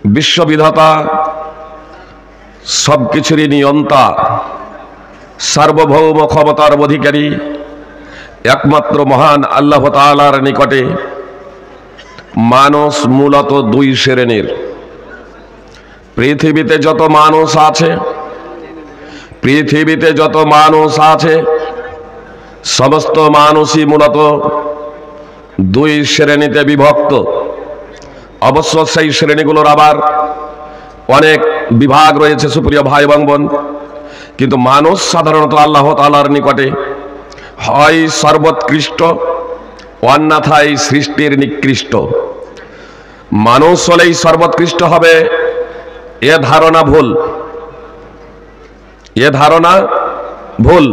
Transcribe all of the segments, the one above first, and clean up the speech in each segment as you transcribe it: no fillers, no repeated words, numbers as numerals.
বিশ্ববিধাতা, সবকিছুরই নিয়ন্তা, সার্বভৌম ক্ষমতার অধিকারী একমাত্র মহান আল্লাহ তাআলার নিকটে মানুষ মূলত দুই শ্রেণীর। পৃথিবীতে যত মানুষ আছে সমস্ত মানুষই মূলত দুই শ্রেণীতে বিভক্ত। অবশ্য সেই শ্রেণীগুলোর আবার অনেক বিভাগ রয়েছে সুপ্রিয় ভাই এবং বোন, কিন্তু মানুষ সাধারণত আল্লাহ তাআলার নিকটে হয় সর্বোৎকৃষ্ট, অন্যথায় সৃষ্টির নিকৃষ্ট। মানুষ হলেই সর্বোৎকৃষ্ট হবে এ ধারণা ভুল।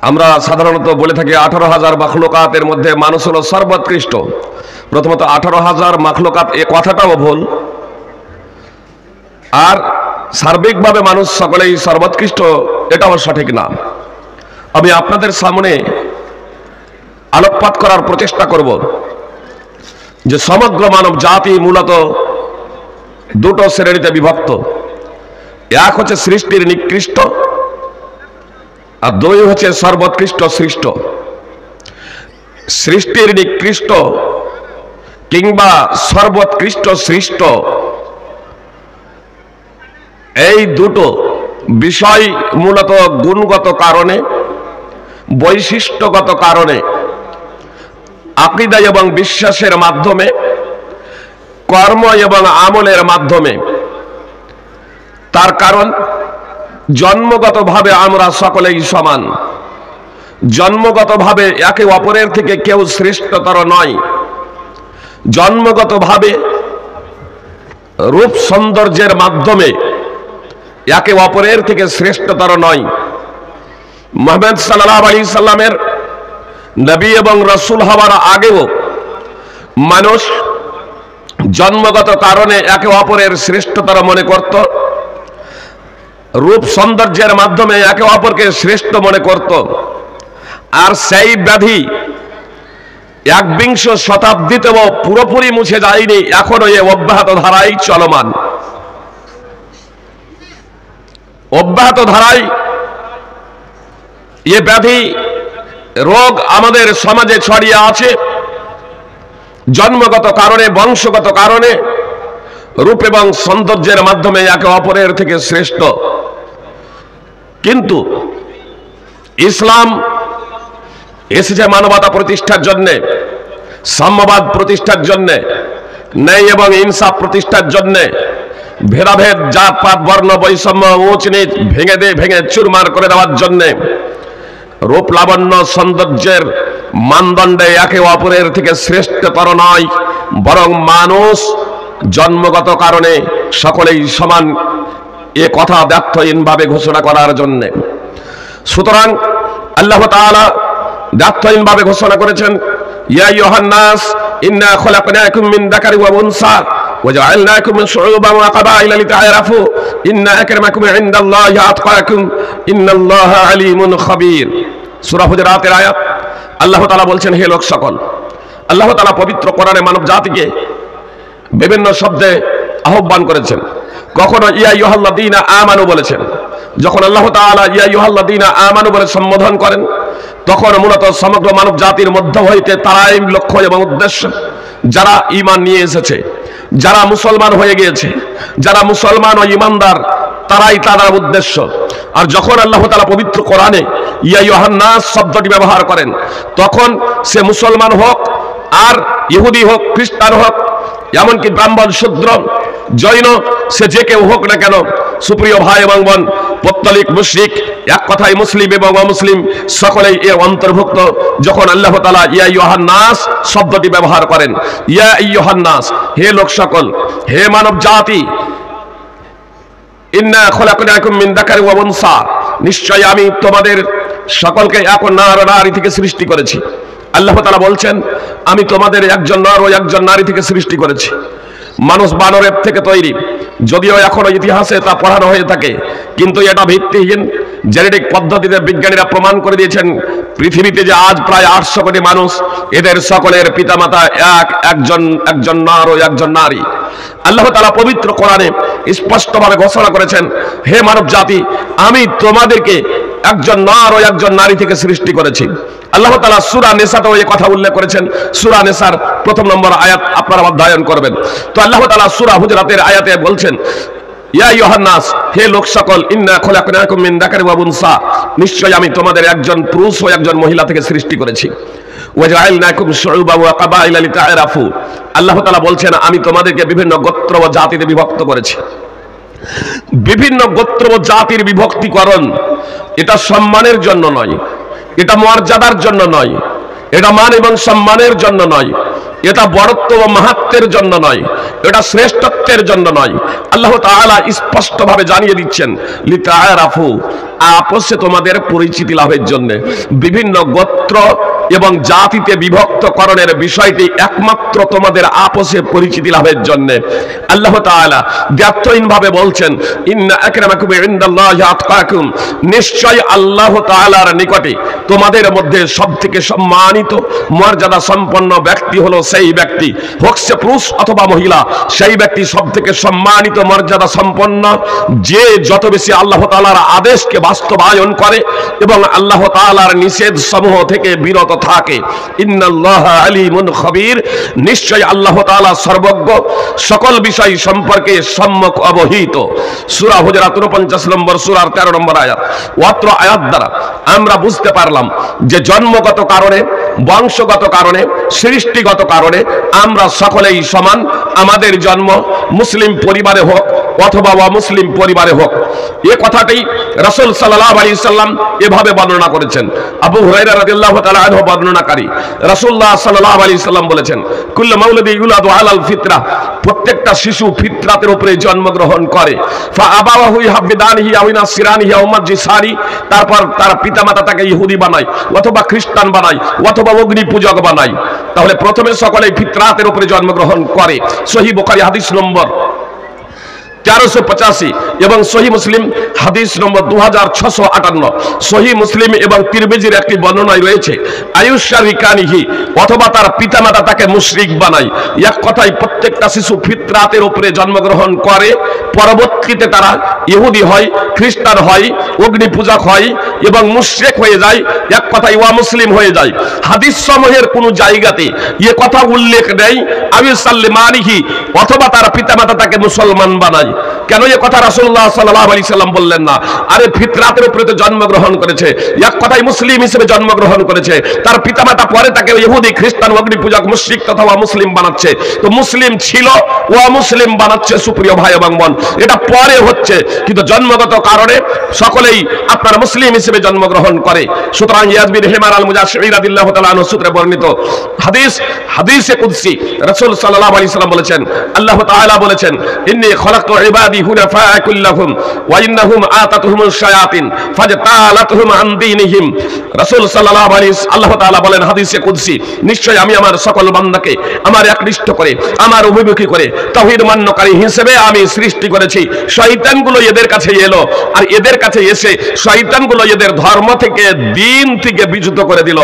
আমরা সাধারণত বলে থাকি 18,000 মাখলুকাতের মধ্যে মানুষ হলো সর্বোৎকৃষ্ট। প্রথমত 18,000 মাখলুকাত এ কথাটাও ভুল, আর সার্বিকভাবে মানুষ সকলেই সর্বোৎকৃষ্ট এটাও সঠিক না। আমি আপনাদের সামনে আলোকপাত করার প্রচেষ্টা করব যে সমগ্র মানব জাতি মূলত দুটো শ্রেণীতে বিভক্ত। এক হচ্ছে সৃষ্টির নিকৃষ্ট, আর দুই হচ্ছে সর্বোৎকৃষ্ট সৃষ্ট। সৃষ্টির নিকৃষ্ট কিংবা সর্বোৎকৃষ্ট সৃষ্ট, এই দুটো বিষয় মূলত গুণগত কারণে, বৈশিষ্ট্যগত কারণে, আকীদা এবং বিশ্বাসের মাধ্যমে, কর্ম এবং আমলের মাধ্যমে। তার কারণ জন্মগতভাবে আমরা সকলেই সমান, জন্মগতভাবে একে অপরের থেকে কেউ শ্রেষ্ঠতর নয়, জন্মগতভাবে রূপ সৌন্দর্যের মাধ্যমে একে অপরের থেকে শ্রেষ্ঠতর নয়। মুহাম্মদ সাল্লাল্লাহু আলাইহি সাল্লামের নবী এবং রাসূল হওয়ার আগেও মানুষ জন্মগত কারণে একে অপরের শ্রেষ্ঠতর মনে করত, রূপ সৌন্দর্যের মাধ্যমে একে অপরকে শ্রেষ্ঠ মনে করত। আর সেই ব্যাধি 21 শতাব্দীতেও পুরোপুরি মুছে যায়নি, এখনো এ অব্যাহত ধারায় চলমান। অব্যাহত ধারায় এ ব্যাধি রোগ আমাদের সমাজে ছড়িয়ে আছে। জন্মগত কারণে, বংশগত কারণে রূপ এবং সৌন্দর্যের মাধ্যমে একে অপরের থেকে শ্রেষ্ঠ। কিন্তু ইসলাম এসেছে মানবতা প্রতিষ্ঠার জন্যে, সাম্যবাদ প্রতিষ্ঠার জন্যে, ন্যায় এবং ইনসাফ প্রতিষ্ঠার জন্যে। ভেদাভেদ, জাতপাত, বর্ণ বৈষম্য, উঁচ নিচ ভেঙে চুরমার করে দেওয়ার জন্যে। রূপ লাবণ্য সৌন্দর্যের মানদণ্ডে একে অপরের থেকে শ্রেষ্ঠতর নয়, বরং মানুষ জন্মগত কারণে সকলেই সমান, এ কথা দ্ব্যর্থহীনভাবে ঘোষণা করার জন্য। সুতরাং আল্লাহ তাআলা দ্ব্যর্থহীনভাবে ঘোষণা করেছেন, ইয়া আইয়ুহান নাস ইন্না খলাকনাকুম মিন যাকারিন ওয়া উনসা ওয়াজআলনাকুম শুউবান ওয়া ক্বাবাইলা লিতাআরাফু ইন্না আকরামাকুম ইনদাল্লাহি আতকাকুম ইন্নাল্লাহা আলীমুন খাবীর। সূরা হুজুরাতের আয়াত। আল্লাহ তাআলা বলছেন, হে লোক সকল। আল্লাহ তাআলা পবিত্র কোরআনে মানব জাতিকে বিভিন্ন শব্দে আহ্বান করেছেন। কখনো ইয়া আইয়ুহাল্লাযীনা আমানু বলেছেন। যখন আল্লাহ তাআলা ইয়া আইয়ুহাল্লাযীনা আমানু বলে সম্বোধন করেন, তখন মূলত সমগ্র মানব জাতির মধ্য হইতে তারাই লক্ষ্য এবং উদ্দেশ্য, যারা ঈমান নিয়ে এসেছে, যারা মুসলমান হয়ে গিয়েছে, যারা মুসলমান ও ঈমানদার, তারাই তাদের উদ্দেশ্য। আর যখন আল্লাহ তাআলা পবিত্র কোরআনে ইয়া আইয়ুহান নাস শব্দটি ব্যবহার করেন, তখন সে মুসলমান হোক, আর ইহুদি হোক, খ্রিস্টান হোক, এমনকি ব্রাহ্মণ, শূদ্র, জৈন, সে যে কেউ হোক না কেন, সুপ্রিয় ভাই এবং বোন, পত্তলিক, মুশরিক, এক কথায় মুসলিম এবং অমুসলিম, সকলেই এর অন্তর্ভুক্ত। যখন আল্লাহ তাআলা ইয়া আইয়ুহান নাস শব্দটি ব্যবহার করেন, ইয়া আইয়ুহান নাস, হে লোক সকল, হে মানব জাতি, ইন্না খলাকনাকুম মিন যাকারিন ওয়া উনসা, নিশ্চয় আমি তোমাদের সকলকে এক নর নারী থেকে সৃষ্টি করেছি। আল্লাহ তাআলা বলছেন, আমি তোমাদের একজন নর ও একজন নারী থেকে সৃষ্টি করেছি। মানুষ বানরের থেকে তৈরি, যদিও এখনো ইতিহাসে তা পড়ানো হয়ে থাকে, কিন্তু এটা ভিত্তিহীন। জেনেটিক পদ্ধতিতে বিজ্ঞানীরা প্রমাণ করে দিয়েছেন পৃথিবীতে যে আজ প্রায় 800 কোটি মানুষ, এদের সকলের পিতামাতা একজন নর ও একজন নারী। আল্লাহ তাআলা পবিত্র কোরআনে স্পষ্টভাবে ঘোষণা করেছেন, হে মানব জাতি, আমি তোমাদেরকে একজন নর ও একজন নারী থেকে সৃষ্টি করেছি। আল্লাহ তাআলা সূরা নিসাতেও এই কথা উল্লেখ করেছেন। সূরা নিসার 1 নম্বর আয়াত আপনারা অধ্যয়ন করবেন। তো আল্লাহ তাআলা সূরা হুজরাতের আয়াতে বলছেন, ইয়া আইয়ুহান নাস, হে লোক সকল, ইন্না খলাকনাকুম মিন যাকারিন ওয়া উনসা, নিশ্চয় আমি তোমাদের একজন পুরুষ ও একজন মহিলা থেকে সৃষ্টি করেছি। ওয়া জাআলনাকুম শুউবান ওয়া কাবাইলা লিতাআরাফু, আল্লাহ তাআলা বলছেন আমি তোমাদেরকে বিভিন্ন গোত্র ও জাতিতে বিভক্ত করেছি। বিভিন্ন গোত্র ও জাতির বিভক্তিকরণ এটা সম্মানের জন্য নয়, এটা মর্যাদার জন্য নয়, এটা মান এবং সম্মানের জন্য নয়, এটা বড়ত্ব ও মাহাত্ম্যের জন্য নয়, এটা শ্রেষ্ঠত্বের জন্য নয়। আল্লাহ তাআলা স্পষ্টভাবে জানিয়ে দিচ্ছেন, লিতাআরাফু, আপসে তোমাদের পরিচিতি লাভের জন্য। বিভিন্ন গোত্র এবং জাতিতে বিভক্তকরণের বিষয়টি একমাত্র তোমাদের আপসে পরিচিতি লাভের জন্য। আল্লাহ তাআলা দ্ব্যর্থহীনভাবে বলছেন, ইন্না আকরামাকুম ইনদাল্লাহি আতকাকুম, নিশ্চয় আল্লাহ তাআলার নিকটে তোমাদের মধ্যে সবথেকে সম্মানিত মর্যাদা সম্পন্ন ব্যক্তি হলো সেই ব্যক্তি, হোক সে পুরুষ অথবা মহিলা, সেই ব্যক্তি সবথেকে সম্মানিত মর্যাদা সম্পন্ন যে যত বেশি আল্লাহ তাআলার আদেশকে বাস্তবায়ন করে এবং আল্লাহ তাআলার নিষেধ সমূহ থেকে বিরত থাকে। ইন্নাল্লাহা আলিমুন খবীর, নিশ্চয় আল্লাহ তাআলা সর্বজ্ঞ, সকল বিষয় সম্পর্কে সম্যক অবহিত। সূরা হুজরাত 49 নম্বর সূরার 13 নম্বর আয়াত। অত্র আয়াত দ্বারা আমরা বুঝতে পারলাম যে জন্মগত কারণে, বংশগত কারণে, সৃষ্টিগত কারণে আমরা সকলেই সমান। আমাদের জন্ম মুসলিম পরিবারে হোক অথবা অমুসলিম পরিবারে হোক, এ কথাটাই রাসূল সাল্লাল্লাহু আলাইহি সাল্লাম এভাবে বর্ণনা করেছেন। আবু হুরায়রা রাদিয়াল্লাহু তাআলা আনহু বর্ণনাকারী, রাসূলুল্লাহ সাল্লাল্লাহু আলাইহি সাল্লাম বলেছেন, কুল্লু মাউলুদি ইউলাদু আলাল ফিতরা, প্রত্যেকটা শিশু ফিতরাতের উপরে জন্মগ্রহণ করে। ফা আবাওয়াহু ইহাবিদানিহি আও ইনাসিরানিহি আও মাজিসারি, তারপর তার পিতামাতা তাকে ইহুদি বানায় অথবা খ্রিস্টান বানায় অথবা অগ্নি পূজক বানায়। তাহলে প্রথমে সকলেই ফিতরাতের উপরে জন্মগ্রহণ করে। সহিহ বুখারী হাদিস নম্বর 1385 এবং সহিহ মুসলিম হাদিস নম্বর 2658। সহিহ মুসলিম এবং তিরমিজির একটি বর্ণনায় রয়েছে, আয়ুশারিকানিহি, অথবা তার পিতামাতা তাকে মুশরিক বানায়। এক কথায় প্রত্যেকটা শিশু ফিতরাতের উপরে জন্মগ্রহণ করে, পরবর্তীতে তারা ইহুদি হয়, খ্রিস্টান হয়, অগ্নি পূজক হয় এবং মুশরিক হয়ে যায়। এক কথায় অমুসলিম হয়ে যায়। হাদিস সমূহের কোন জায়গাতে এ কথা উল্লেখ নেই আয়ুসাল্লিমানিহি, অথবা তার পিতামাতা তাকে মুসলমান বানায়। কেন এ কথা রাসূলুল্লাহ সাল্লাল্লাহু আলাইহি সাল্লাম বললেন না? আরে ফিতরাতের উপরে তো জন্মগ্রহণ করেছে, এক কথায় মুসলিম হিসেবে জন্মগ্রহণ করেছে, তার পিতামাতা পরে তাকে ইহুদি, খ্রিস্টান, অগ্নি পূজক, মুশরিক তথা মুসলিম বানাচ্ছে। তো মুসলিম ছিল ও মুসলিম বানাচ্ছে। সুপ্রিয় ভাই এবং বোন, এটা পরে হচ্ছে, কিন্তু জন্মগত কারণে সকলেই আপনার মুসলিম হিসেবে জন্মগ্রহণ করে। সুতরাং ইয়াজ বিন হিমার আল মুজাশশী রাদিয়াল্লাহু তাআলা আনহু সূত্রে বর্ণিত হাদিসে কুদসি রাসূল সাল্লাল্লাহু আলাইহি সাল্লাম বলেছেন, আল্লাহ তাআলা বলেছেন, ইন্নী খলাকতু ইবাদি হুনাফা কুল্লাহুম ওয়া ইন্নাহুম আতাতুহুমুশ শায়াতিন ফাজতালাতুহুম আন দীনিহিম। রাসূল সাল্লাল্লাহু আলাইহি আল্লাহ তাআলা বলেন হাদিসে কুদসি, নিশ্চয় আমি আমার সকল বান্দাকে আমার একনিষ্ঠ করে, আমার অভিমুখী করে তাওহীদ মান্যকারী হিসেবে আমি সৃষ্টি করেছি। শয়তানগুলো এদের কাছে এলো, আর এদের কাছে এসে শয়তানগুলো এদের ধর্ম থেকে, দ্বীন থেকে বিচ্যুত করে দিল,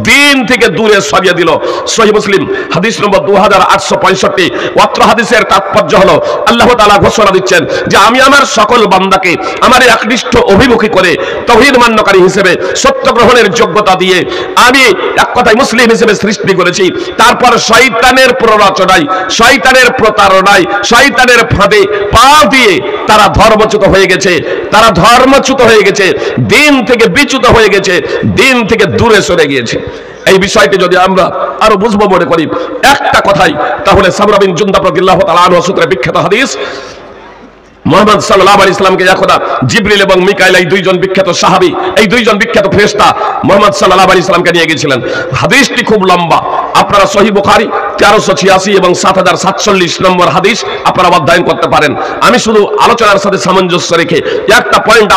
দ্বীন থেকে দূরে সরিয়ে দিল। সহিহ মুসলিম হাদিস নম্বর 2865। অত্র হাদিসের তাৎপর্য হলো আল্লাহ তাআলা ঘোষণা দিচ্ছেন যে আমি আমার সকল বান্দাকে আমার একনিষ্ঠ অভিমুখী করে তাওহীদ মান্যকারী হিসেবে, সত্য গ্রহণের যোগ্যতা দিয়ে আমি এক কথায় মুসলিম হিসেবে সৃষ্টি করেছি। তারপর শয়তানের প্ররোচনায়, শয়তানের প্রতারণায়, শয়তানের ফাঁদে পা দিয়ে তারা ধর্মচ্যুত হয়ে গেছে, তারা ধর্মচ্যুত হয়ে গেছে, দ্বীন থেকে বিচ্যুত হয়ে গেছে, দ্বীন থেকে দূরে সরে গিয়েছে। এই বিষয়টি যদি আমরা আরো বুঝবো মনে করি একটা কথাই, তাহলে সামরা বিন জুনদাব রাদিয়াল্লাহু তাআলা আনহু সূত্রে বিখ্যাত হাদিস, মুহাম্মদ সাল্লাল্লাহু আলাইহি সাল্লামকে একদা জিবরিল এবং মিকাইল, এই দুইজন বিখ্যাত সাহাবী, এই দুইজন বিখ্যাত ফেরেশতা মুহাম্মদ সাল্লাল্লাহু আলাইহি সাল্লামকে নিয়ে গিয়েছিলেন। হাদিসটি খুব লম্বা, আপনারা সহিহ বুখারী 1386 এবং 7047 নম্বর হাদিস আপনারা অধ্যয়ন করতে পারেন। আমি শুধু আলোচনার সাথে সামঞ্জস্য রেখে একটা পয়েন্ট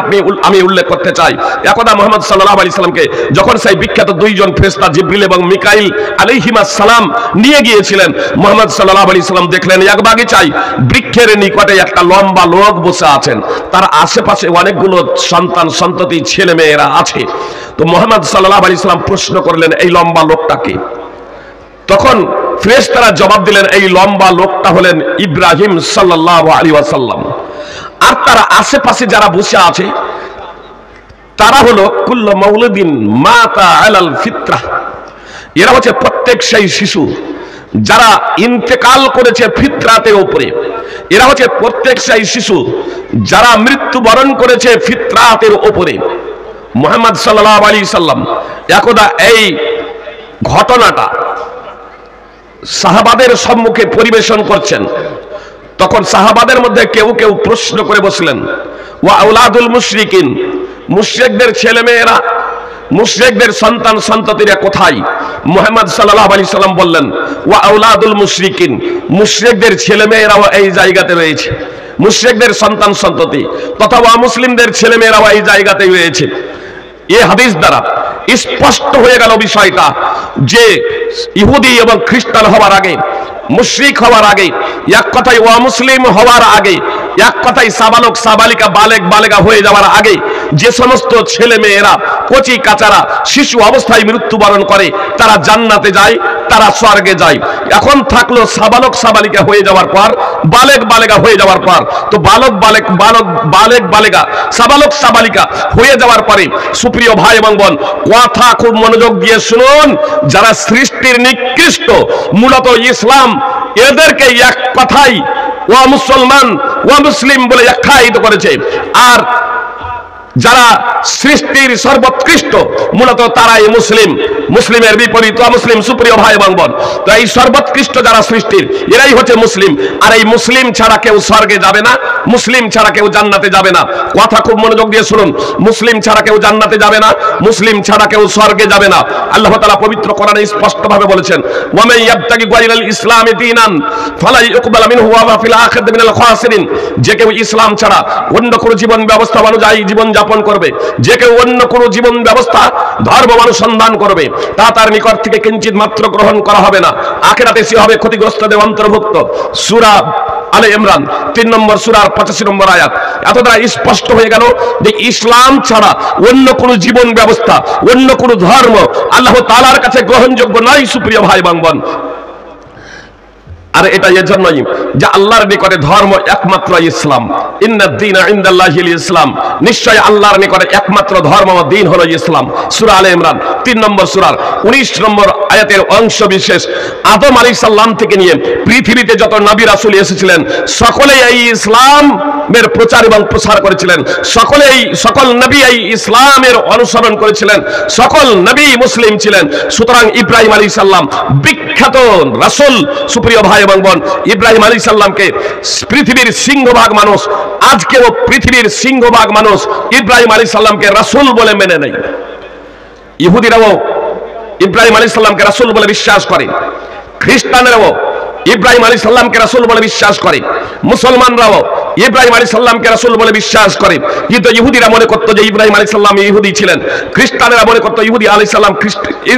আমি উল্লেখ করতে চাই। একদা মুহাম্মদ সাল্লাল্লাহু আলাইহি সাল্লামকে যখন সেই বিখ্যাত দুইজন ফেরেশতা জিবরিল এবং মিকাইল আলাইহিমাস সালাম নিয়ে গিয়েছিলেন, মুহাম্মদ সাল্লাল্লাহু আলাইহি সাল্লাম দেখলেন এক বাগিচায় বৃক্ষের নিকটে একটা লম্বা লোক বসে আছেন, তার আশেপাশে অনেকগুলো সন্তান সন্ততি ছেলে মেয়েরা আছে। তো মুহাম্মদ সাল্লাল্লাহু আলাইহি সাল্লাম প্রশ্ন করলেন, এই লম্বা লোকটাকে? তখন ফেরেশতারা জবাব দিলেন, এই লম্বা লোকটা হলেন ইব্রাহিম সাল্লাল্লাহু আলাইহি ওয়াসাল্লাম। আর তার আশেপাশে যারা বসে আছে তারা হলো কুল্লু মাউলুদিন মাতা আলাল ফিতরাহ, এরা হচ্ছে প্রত্যেক সেই শিশু যারা ইন্তেকাল করেছে ফিতরাতের উপরে। এরা হচ্ছে প্রত্যেক সেই শিশু যারা মৃত্যুবরণ করেছে ফিতরাতের উপরে। মুহাম্মদ সাল্লাল্লাহু আলাইহি সাল্লাম একদা এই ঘটনাটা সাহাবাদের সম্মুখে পরিবেশন করছেন। তখন সাহাবাদের মধ্যে কেউ কেউ প্রশ্ন করে বসলেন, ওয়া আওলাদুল মুশরিকিন, মুশরিকদের ছেলে মেয়েরা, মুশরিকদের সন্তান সন্ততিরা কোথায়? মুহাম্মদ সাল্লাল্লাহু আলাইহি সাল্লাম বললেন, ওয়া আওলাদুল মুশরিকিন, মুশরিকদের ছেলে মেয়েরাও এই জায়গাতে রয়েছে, মুশরিকদের সন্তান সন্ততি তথা মুসলিমদের ছেলে মেয়েরাও এই জায়গাতে রয়েছে। এই হাদিস দ্বারা স্পষ্ট হয়ে গেল বিষয়টা যে ইহুদি এবং খ্রিস্টান হওয়ার আগে, মুশরিক হওয়ার আগে, এক কথায় অমুসলিম হওয়ার আগে, এক কথায় সাবালক সাবালিকা বালেক বালেগা হয়ে যাওয়ার আগে যে সমস্ত ছেলে মেয়েরা কচি কাচারা শিশু অবস্থায় মৃত্যুবরণ করে তারা জান্নাতে যায়, তারা স্বর্গে যায়। এখন থাকলো সাবালক সাবালিকা হয়ে যাওয়ার পর, বালেক বালেগা হয়ে যাওয়ার পর, তো বালেক বালেগা সাবালক সাবালিকা হয়ে যাওয়ার পরে সুপ্রিয় ভাই এবং বোন, কথা খুব মনোযোগ দিয়ে শুনুন, যারা সৃষ্টির নিকৃষ্ট মূলত ইসলাম এদেরকে এক কথাই ওয়া মুসলমান ওয়া মুসলিম বলে আখ্যায়িত করেছে। আর যারা সৃষ্টির সর্বোৎকৃষ্ট মূলত তারাই মুসলিম, মুসলিমের বিপরীত মুসলিম। সুপ্রিয় ভাই এবং বোন, তো এই সর্বোৎকৃষ্ট যারা সৃষ্টির এরাই হচ্ছে মুসলিম। আর এই মুসলিম ছাড়া কেউ স্বর্গে যাবে না, মুসলিম ছাড়া কেউ জান্নাতে যাবে না। কথা খুব মনোযোগ দিয়ে শুনুন, মুসলিম ছাড়া কেউ জান্নাতে যাবে না, মুসলিম ছাড়া কেউ স্বর্গে যাবে না। আল্লাহ তাআলা পবিত্র কোরআনে স্পষ্টভাবে বলেছেন, ওয়া মান ইয়াবতাগি গায়রাল ইসলামি দীনান ফালা ইউকবাল মিনহু ওয়া ফিল আখিরাতি মিনাল খাসিরিন। যে কেউ ইসলাম ছাড়া অন্য কোনো জীবন ব্যবস্থা অনুযায়ী জীবন যাপন করবে, যে কেউ অন্য কোন জীবন ব্যবস্থা ধর্ম অনুসন্ধান করবে, তা তার নিকট থেকে কিঞ্চিত মাত্র গ্রহণ করা হবে না, আখিরাতে সে হবে ক্ষতিগ্রস্তদের অন্তর্ভুক্ত। সূরা আলে ইমরান 3 নম্বর সূরার 85 নম্বর আয়াত। এত দ্বারা স্পষ্ট হয়ে গেল যে ইসলাম ছাড়া অন্য কোন জীবন ব্যবস্থা, অন্য কোন ধর্ম আল্লাহ তাআলার কাছে গ্রহণযোগ্য নয়। সুপ্রিয় ভাই এবং বোন, আর এটা এর জন্যই যে আল্লাহর নিকটে ধর্ম একমাত্র ইসলাম। ইন্নাদ দীনা ইনদাল্লাহিল ইসলাম, নিশ্চয় আল্লাহর নিকটে একমাত্র ধর্ম ও দ্বীন হলো ইসলাম। সূরা আলে ইমরান 3 নম্বর সূরার 19 নম্বর আয়াতের অংশ বিশেষ। আদম আলাইহিস সালাম থেকে নিয়ে পৃথিবীতে যত নবী রাসূল এসেছিলেন সকলেই এই ইসলামের প্রচার এবং প্রসার করেছিলেন, সকল নবী এই ইসলামের অনুসরণ করেছিলেন, সকল নবী মুসলিম ছিলেন। সুতরাং ইব্রাহিম আলাইহিস সালাম বিখ্যাত রাসূল। সুপ্রিয় ভাই এবং বোন, ইব্রাহিম আলাইহিস সালামকে পৃথিবীর সিংহভাগ মানুষ, আজকেও পৃথিবীর সিংহভাগ মানুষ ইব্রাহিম আলাইহিস সালামকে রাসূল বলে মেনে নেয়। ইহুদিরাও ইব্রাহিম আলাইহিস সালামকে রাসূল বলে বিশ্বাস করে, খ্রিস্টানেরাও ইব্রাহিম আলাইহিস সালামকে রাসূল বলে বিশ্বাস করে, মুসলমানরাও ইব্রাহিম আলাইহিস সালামকে রাসূল বলে বিশ্বাস করে। কিন্তু ইহুদিরা মনে করত যে ইব্রাহিম আলাইহিস সালাম ইহুদি ছিলেন, খ্রিস্টানেরা মনে করত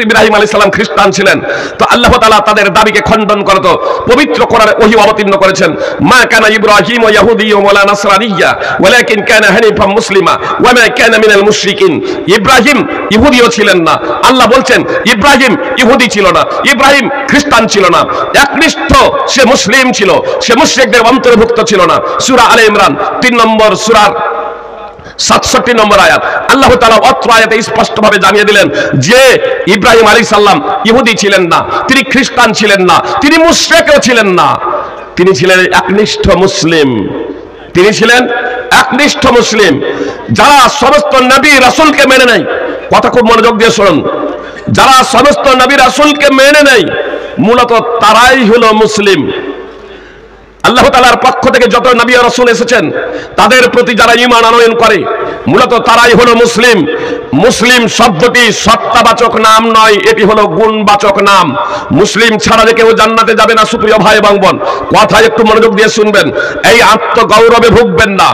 ইব্রাহিম আলাইহিস সালাম খ্রিস্টান ছিলেন। তো আল্লাহ তাআলা তাদের দাবিকে খণ্ডন করত। পবিত্র কোরআনে ওহী অবতীর্ণ করেছেন, মা কানা ইব্রাহিম ইয়াহুদিয়্যান ওয়ালা নাসরানিয়্যা ওয়ালাকিন কানা হানিফাম মুসলিমা ওয়া মা কানা মিনাল মুশরিকিন। ইব্রাহিম ইহুদিও ছিলেন না, আল্লাহ বলছেন ইব্রাহিম ইহুদি ছিল না, ইব্রাহিম খ্রিস্টান ছিল না, একনিষ্ঠ সে মুসলিম ছিল, সে মুশরিকদের অন্তর্ভুক্ত ছিল না। সূরা আলে ইমরান 3 নম্বর সূরার 67 নম্বর আয়াত। আল্লাহ তাআলা অত্র আয়াতে স্পষ্টভাবে জানিয়ে দিলেন যে ইব্রাহিম আলাইহিস সালাম ইহুদি ছিলেন না, তিনি খ্রিস্টান ছিলেন না, তিনি মুশরিকও ছিলেন না, তিনি ছিলেন একনিষ্ঠ মুসলিম। তিনি ছিলেন একনিষ্ঠ মুসলিম, যারা সমস্ত নবী রাসূলকে মেনে নেয়। কথা খুব মনোযোগ দিয়ে শুনুন, যারা সমস্ত নবী রাসূলকে মেনে নেয় মূলত তারাই হলো মুসলিম। আল্লাহ তাআলার পক্ষ থেকে যত নবী ও রাসূল এসেছেন তাদের প্রতি যারা ঈমান আনয়ন করে, মূলত তারাই হলো মুসলিম। মুসলিম শব্দটি সত্তাবাচক নাম নয়, এটি হলো গুণবাচক নাম। মুসলিম ছাড়া যে কেউ জান্নাতে যাবে না। সুপ্রিয় ভাই এবং বোন, কথা একটু মনোযোগ দিয়ে শুনবেন। এই আত্মগৌরবে ভুগবেন না,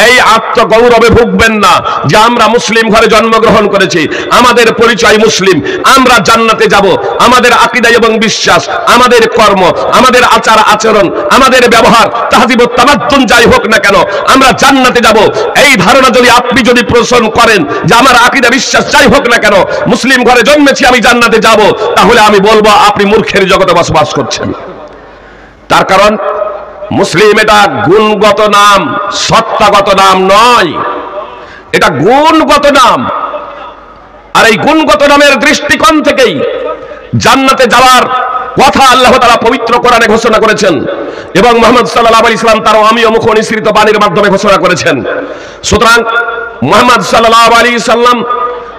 এই আত্মগৌরবে ভুগবেন না যে আমরা মুসলিম ঘরে জন্মগ্রহণ করেছি, আমাদের পরিচয় মুসলিম, আমরা জান্নাতে যাব। আমাদের আকীদা এবং বিশ্বাস, আমাদের কর্ম, আমাদের আচার আচরণ, আমাদের ব্যবহার, তাহজিব ও তামাদ্দুন যাই হোক না কেন, আমরা জান্নাতে যাব। এই ধারণা যদি আপনি পোষণ করেন যে আমার আকীদা বিশ্বাস যাই হোক না কেন, মুসলিম ঘরে জন্মেছি, আমি জান্নাতে যাব, তাহলে আমি বলবো আপনি মূর্খের জগতে বসবাস করছেন। তার কারণ মুসলিম এটা গুণগত নাম, সত্তাগত নাম নয়, এটা গুণগত নাম। আর এই গুণগত নামের দৃষ্টিকোণ থেকেই জান্নাতে যাওয়ার কথা আল্লাহ তাআলা পবিত্র কোরআনে ঘোষণা করেছেন এবং মুহাম্মদ সাল্লাল্লাহু আলাইহি ওয়াসাল্লাম তার অমিয় মুখ নিঃসৃত বাণীর মাধ্যমে ঘোষণা করেছেন। সুতরাং মুহাম্মদ সাল্লাল্লাহু আলাইহি ওয়াসাল্লাম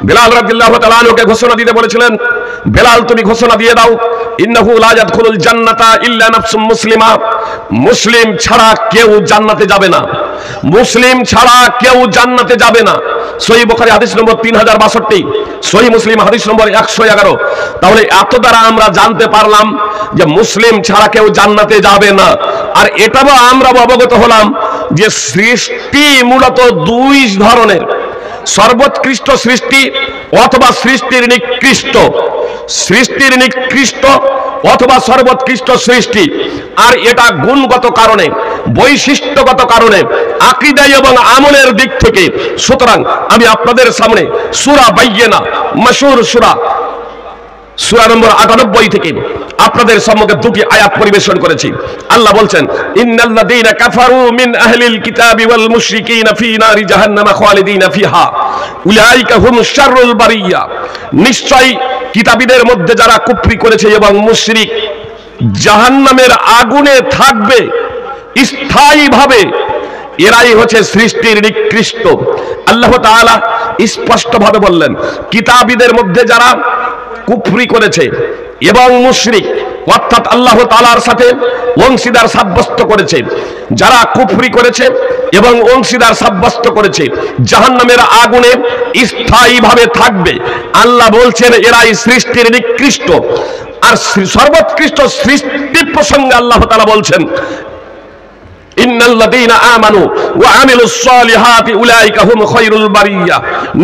বেলাল রাদিয়াল্লাহু তাআলা আনহুকে ঘোষণা দিতে বলেছিলেন, বেলাল তুমি ঘোষণা দিয়ে দাও, ইন্নাহু লা ইয়াদখুলুল জান্নাতা ইল্লা নাফসুম মুসলিমা, মুসলিম ছাড়া কেউ জান্নাতে যাবে না, মুসলিম ছাড়া কেউ জান্নাতে যাবে না। সহিহ বুখারী হাদিস নম্বর 3062, সহিহ মুসলিম হাদিস নম্বর 111। তাহলে এত দ্বারা আমরা জানতে পারলাম যে মুসলিম ছাড়া কেউ জান্নাতে যাবে না। আর এটাও আমরা অবগত হলাম যে সৃষ্টি মূলত দুই ধরনের, সর্বোৎকৃষ্ট সৃষ্টি অথবা সৃষ্টির নিকৃষ্ট, সৃষ্টির নিকৃষ্ট অথবা সর্বোৎকৃষ্ট সৃষ্টি। আর এটা গুণগত কারণে, বৈশিষ্ট্যগত কারণে, আকীদা এবং আমলের দিক থেকে। সুতরাং আমি আপনাদের সামনে সূরা বাইয়িনা, মাশহুর সূরা, সূরা নম্বর 98 থেকে আপনাদের সম্মুখে দুটি আয়াত পরিবেশন করেছি। আল্লাহ বলছেন, ইন্নাল্লাযীনা কাফারু মিন আহলিল কিতাবি ওয়াল মুশরিকিনা ফি নারি জাহান্নামা খালিদিনা ফিহা উলাইকা হুমুশ শাররুল বারিয়া। নিশ্চয় কিতাবীদের মধ্যে যারা কুফরি করেছে এবং মুশরিক জাহান্নামের আগুনে থাকবে স্থায়ীভাবে, এরাই হচ্ছে সৃষ্টির নিকৃষ্ট। আল্লাহ তাআলা স্পষ্টভাবে বললেন, কিতাবীদের মধ্যে যারা কুফরি করেছে এবং মুশরিক অর্থাৎ আল্লাহ তাআলার সাথে অংশীদার সাব্যস্ত করেছে, যারা কুফরি করেছে এবং অংশীদার সাব্যস্ত করেছে, জাহান্নামের আগুনে স্থায়ীভাবে থাকবে। আল্লাহ বলছেন এরাই সৃষ্টির নিকৃষ্ট। আর সর্বোৎকৃষ্ট সৃষ্টি প্রসঙ্গে আল্লাহ তাআলা বলছেন, ইন্নাল্লাযীনা আমানু ওয়া আমিলুস সালিহাতি উলাইকা হুম খায়রুল বারিয়া।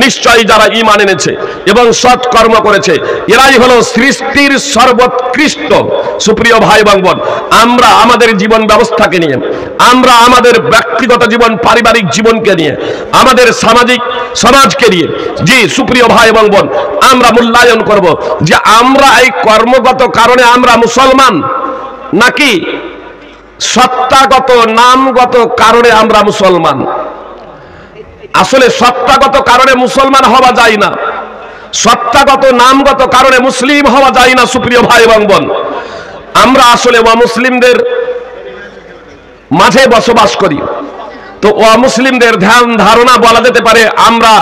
নিশ্চয়ই যারা ঈমান এনেছে এবং সৎ কর্ম করেছে এরাই হলো সৃষ্টির সর্বোৎকৃষ্ট। সুপ্রিয় ভাই এবং বোন, আমরা আমাদের জীবন ব্যবস্থাকে নিয়ে, আমরা আমাদের ব্যক্তিগত জীবন, পারিবারিক জীবনকে নিয়ে, আমাদের সামাজিক সমাজকে নিয়ে, জি সুপ্রিয় ভাই এবং বোন, আমরা মূল্যায়ন করব যে আমরা এই কর্মগত কারণে আমরা মুসলমান নাকি সত্তাগত নামগত কারণে আমরা মুসলমান। আসলে সত্তাগত কারণে মুসলমান হওয়া যায় না, সত্তাগত নামগত কারণে মুসলিম হওয়া যায় না। সুপ্রিয় ভাই এবং বোন, আমরা আসলে অমুসলিমদের মাঝে বসবাস করি, তো অমুসলিমদের ধ্যান ধারণা বলা যেতে পারে আমরা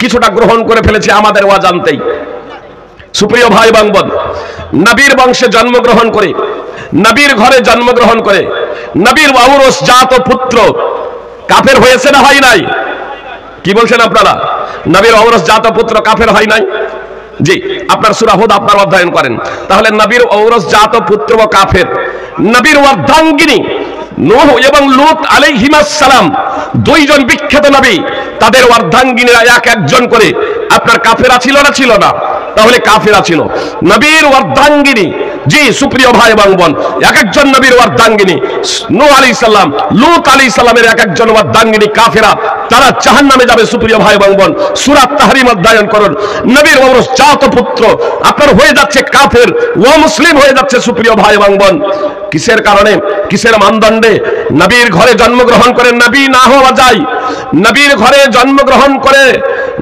কিছুটা গ্রহণ করে ফেলেছি আমাদের অজান্তেই। সুপ্রিয় ভাই এবং বোন, নবীর বংশে জন্মগ্রহণ করে, নবীর ঘরে জন্মগ্রহণ করে নবীর ঔরস জাত পুত্র কাফের হয়েছে না হয় নাই? কি বলছেন আপনারা? নবীর ঔরস জাত পুত্র কাফের হয় নাই? জি, আপনার সূরা হুদ আপনার অধ্যয়ন করেন, তাহলে নবীর ঔরস জাত পুত্র কাফের। নবীর অর্ধাঙ্গিনী নূহ এবং লূত আলাইহিমাস সালাম দুইজন বিখ্যাত নবী, তাদের অর্ধাঙ্গিনীরা এক একজন করে আপনার কাফেরা ছিল না? ছিল না? তাহলে কাফেরা ছিল। নবীর অর্ধাঙ্গিনী, জি সুপ্রিয় ভাই এবং বোন, এক একজন নবীর অর্ধাঙ্গিনী, নূহ আলাইহিস সালাম, লূত আলাইহিস সালামের এক একজন অর্ধাঙ্গিনী কাফেরা, তারা জাহান্নামে যাবে। সুপ্রিয় ভাই এবং বোন, সূরা তাহরিম অধ্যয়ন করুন। নবীর ঔরস জাত পুত্র আপনার হয়ে যাচ্ছে কাফের, ও মুসলিম হয়ে যাচ্ছে। সুপ্রিয় ভাই এবং বোন, কিসের কারণে, কিসের মানদণ্ডে নবীর ঘরে জন্মগ্রহণ করে নবী না হওয়া যায়? নবীর ঘরে জন্মগ্রহণ করে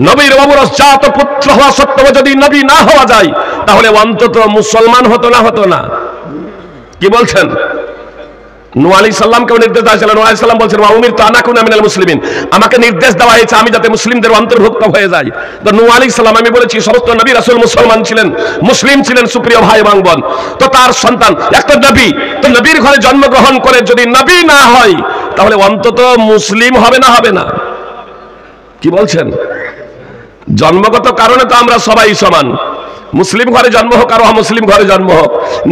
নবীর ঔরস জাত পুত্র হওয়া সত্ত্বেও যদি নবী না হওয়া যায়, তাহলে অন্তত মুসলমান হতো না? হতো না? কি বলছেন? নূহ আলাইহিস সালামকে নির্দেশ দেওয়া হয়েছিল, নূহ আলাইহিস সালাম বলছেন ওয়া উমিরতু আন আকুনা মিনাল মুসলিমিন, আমাকে নির্দেশ দেওয়া হয়েছে আমি যাতে মুসলিমদের অন্তর্ভুক্ত হয়ে যাই। তো নূহ আলাইহিস সালাম, আমি বলেছি সমস্ত নবী রাসূল মুসলমান ছিলেন, মুসলিম ছিলেন। সুপ্রিয় ভাই এবং বোন, তো তার সন্তান একটা নবী, তো নবীর ঘরে জন্মগ্রহণ করে যদি নবী না হয়, তাহলে অন্তত মুসলিম হবে না? হবে না? কি বলছেন? জন্মগত কারণে তো আমরা সবাই সমান। মুসলিম ঘরে জন্ম হোক আর মুসলিম ঘরে জন্ম হোক,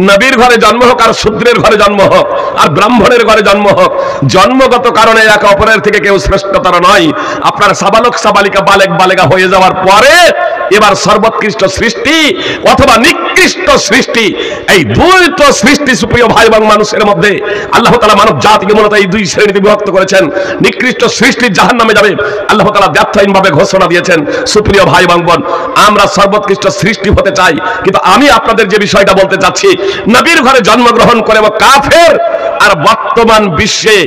নবীর ঘরে জন্ম হোক আর শূদ্রের ঘরে জন্ম হোক আর ব্রাহ্মণের ঘরে জন্ম হোক, জন্মগত কারণে একে অপরের থেকে কেউ শ্রেষ্ঠতর নয়। আপনার সাবালক সাবালিকা বালেক বালেগা হয়ে যাওয়ার পরে এবার সর্বোৎকৃষ্ট সৃষ্টি অথবা নিকৃষ্ট সৃষ্টি, এই দুইটো সৃষ্টি সুপ্রিয় ভাই এবং মানুষের মধ্যে আল্লাহ তাআলা মানব জাতিকে মূলত এই দুই শ্রেণীতে বিভক্ত করেছেন। নিকৃষ্ট সৃষ্টি জাহান্নামে যাবে, আল্লাহ তাআলা দ্ব্যর্থহীনভাবে ঘোষণা দিয়েছেন। সুপ্রিয় ভাই এবং বোন, আমরা সর্বোৎকৃষ্ট সৃষ্টি হতে চাই, কিন্তু আমি আপনাদের যে বিষয়টা বলতে চাচ্ছি, নবীর ঘরে জন্মগ্রহণ করে কাফের আর বর্তমান বিশ্বে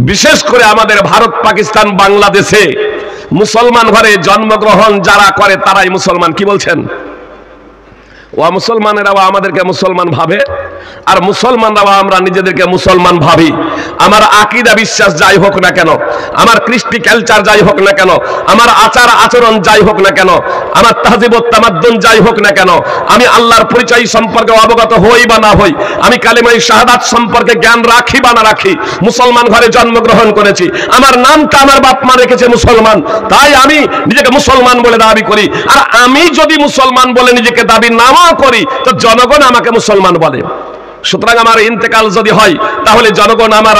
বিশেষ করে আমাদের ভারত, পাকিস্তান, বাংলাদেশে মুসলমান ঘরে জন্মগ্রহণ যারা করে তারাই মুসলমান। কি বলছেন? ও মুসলমানেরাও আমাদেরকে মুসলমান ভাবে আর মুসলমানরাও আমরা নিজেদেরকে মুসলমান ভাবি। আমার আকীদা বিশ্বাস যাই হোক না কেন, আমার কৃষ্টি কালচার যাই হোক না কেন, আমার আচার আচরণ যাই হোক না কেন, আমার তাহজিব ও তামাদ্দুন যাই হোক না কেন, আমি আল্লাহর পরিচয় সম্পর্কে অবগত হই বা না হই, আমি কালিমায়ে শাহাদাত সম্পর্কে জ্ঞান রাখি বা না রাখি, মুসলমান ঘরে জন্মগ্রহণ করেছি, আমার নামটা আমার বাপ মা রেখেছে মুসলমান, তাই আমি নিজেকে মুসলমান বলে দাবি করি। আর আমি যদি মুসলমান বলে নিজেকে দাবি নাও করি তো জনগণ আমাকে মুসলমান বলে। সুতরাং আমার ইন্তেকাল যদি হয় তাহলে জনগণ আমার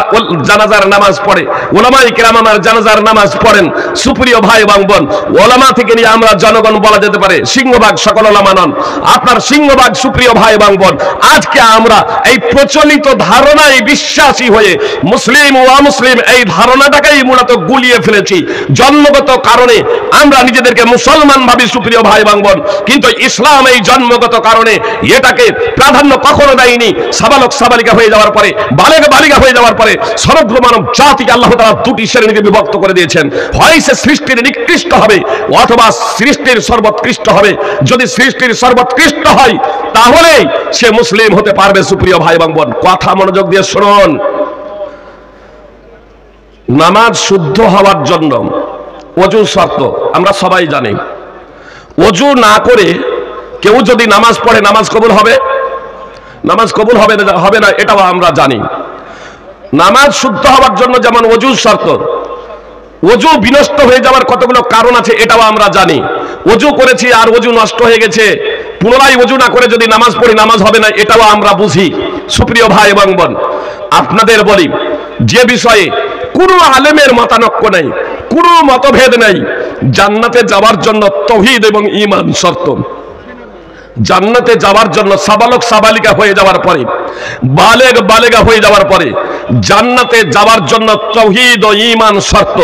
জানাজার নামাজ পড়ে, ওলামায়ে কেরাম আমার জানাজার নামাজ পড়েন। সুপ্রিয় ভাই এবং বোন, ওলামা থেকে নিয়ে আমরা জনগণ বলা যেতে পারে, সিংহভাগ সকল ওলামা নন, আপনার সিংহভাগ সুপ্রিয় ভাই এবং বোন। আজকে আমরা এই প্রচলিত ধারণায় বিশ্বাসী হয়ে মুসলিম ও অমুসলিম এই ধারণাটাকেই মূলত গুলিয়ে ফেলেছি। জন্মগত কারণে আমরা নিজেদেরকে মুসলমান ভাবি সুপ্রিয় ভাই এবং বোন, কিন্তু ইসলাম এই জন্মগত কারণে এটাকে প্রাধান্য কখনো দেয়নি। সাবালক সাবালিকা হয়ে যাওয়ার পরে, বালেগ বালিকা হয়ে যাওয়ার পরে সমগ্র মানব জাতিকে আল্লাহ তাআলা দুটি শ্রেণীতে বিভক্ত করে দিয়েছেন। হয় সে সৃষ্টির নিকৃষ্ট হবে অথবা সৃষ্টির সর্বোৎকৃষ্ট হবে। যদি সৃষ্টির সর্বোৎকৃষ্ট হয় তাহলে সে মুসলিম হতে পারবে। সুপ্রিয় ভাই এবং বোন, কথা মনোযোগ দিয়ে শুনুন। নামাজ শুদ্ধ হওয়ার জন্য ওযু শর্ত আমরা সবাই জানি। ওযু না করে কেউ যদি নামাজ পড়ে নামাজ কবুল হবে? নামাজ কবুল হবে না, এটাও আমরা জানি। নামাজ শুদ্ধ হওয়ার জন্য যেমন ওযু শর্ত, ওযু বিনষ্ট হয়ে যাওয়ার কতগুলো কারণ আছে এটাও আমরা জানি। ওযু করেছি আর ওযু নষ্ট হয়ে গেছে, পুনরায় ওযু না করে যদি নামাজ পড়ি নামাজ হবে না, এটাও আমরা বুঝি। সুপ্রিয় ভাই এবং বোন, আপনাদের বলি, যে বিষয়ে কোনো আলেমের মতানক্য নেই, কোনো মতভেদ নেই, জান্নাতে যাওয়ার জন্য তাওহীদ এবং ঈমান শর্ত। জান্নাতে যাওয়ার জন্য সাবালক সাবালিকা হয়ে যাওয়ার পরে, বালেগ বালেগা হয়ে যাওয়ার পরে জান্নাতে যাওয়ার জন্য তাওহীদ ও ঈমান শর্ত।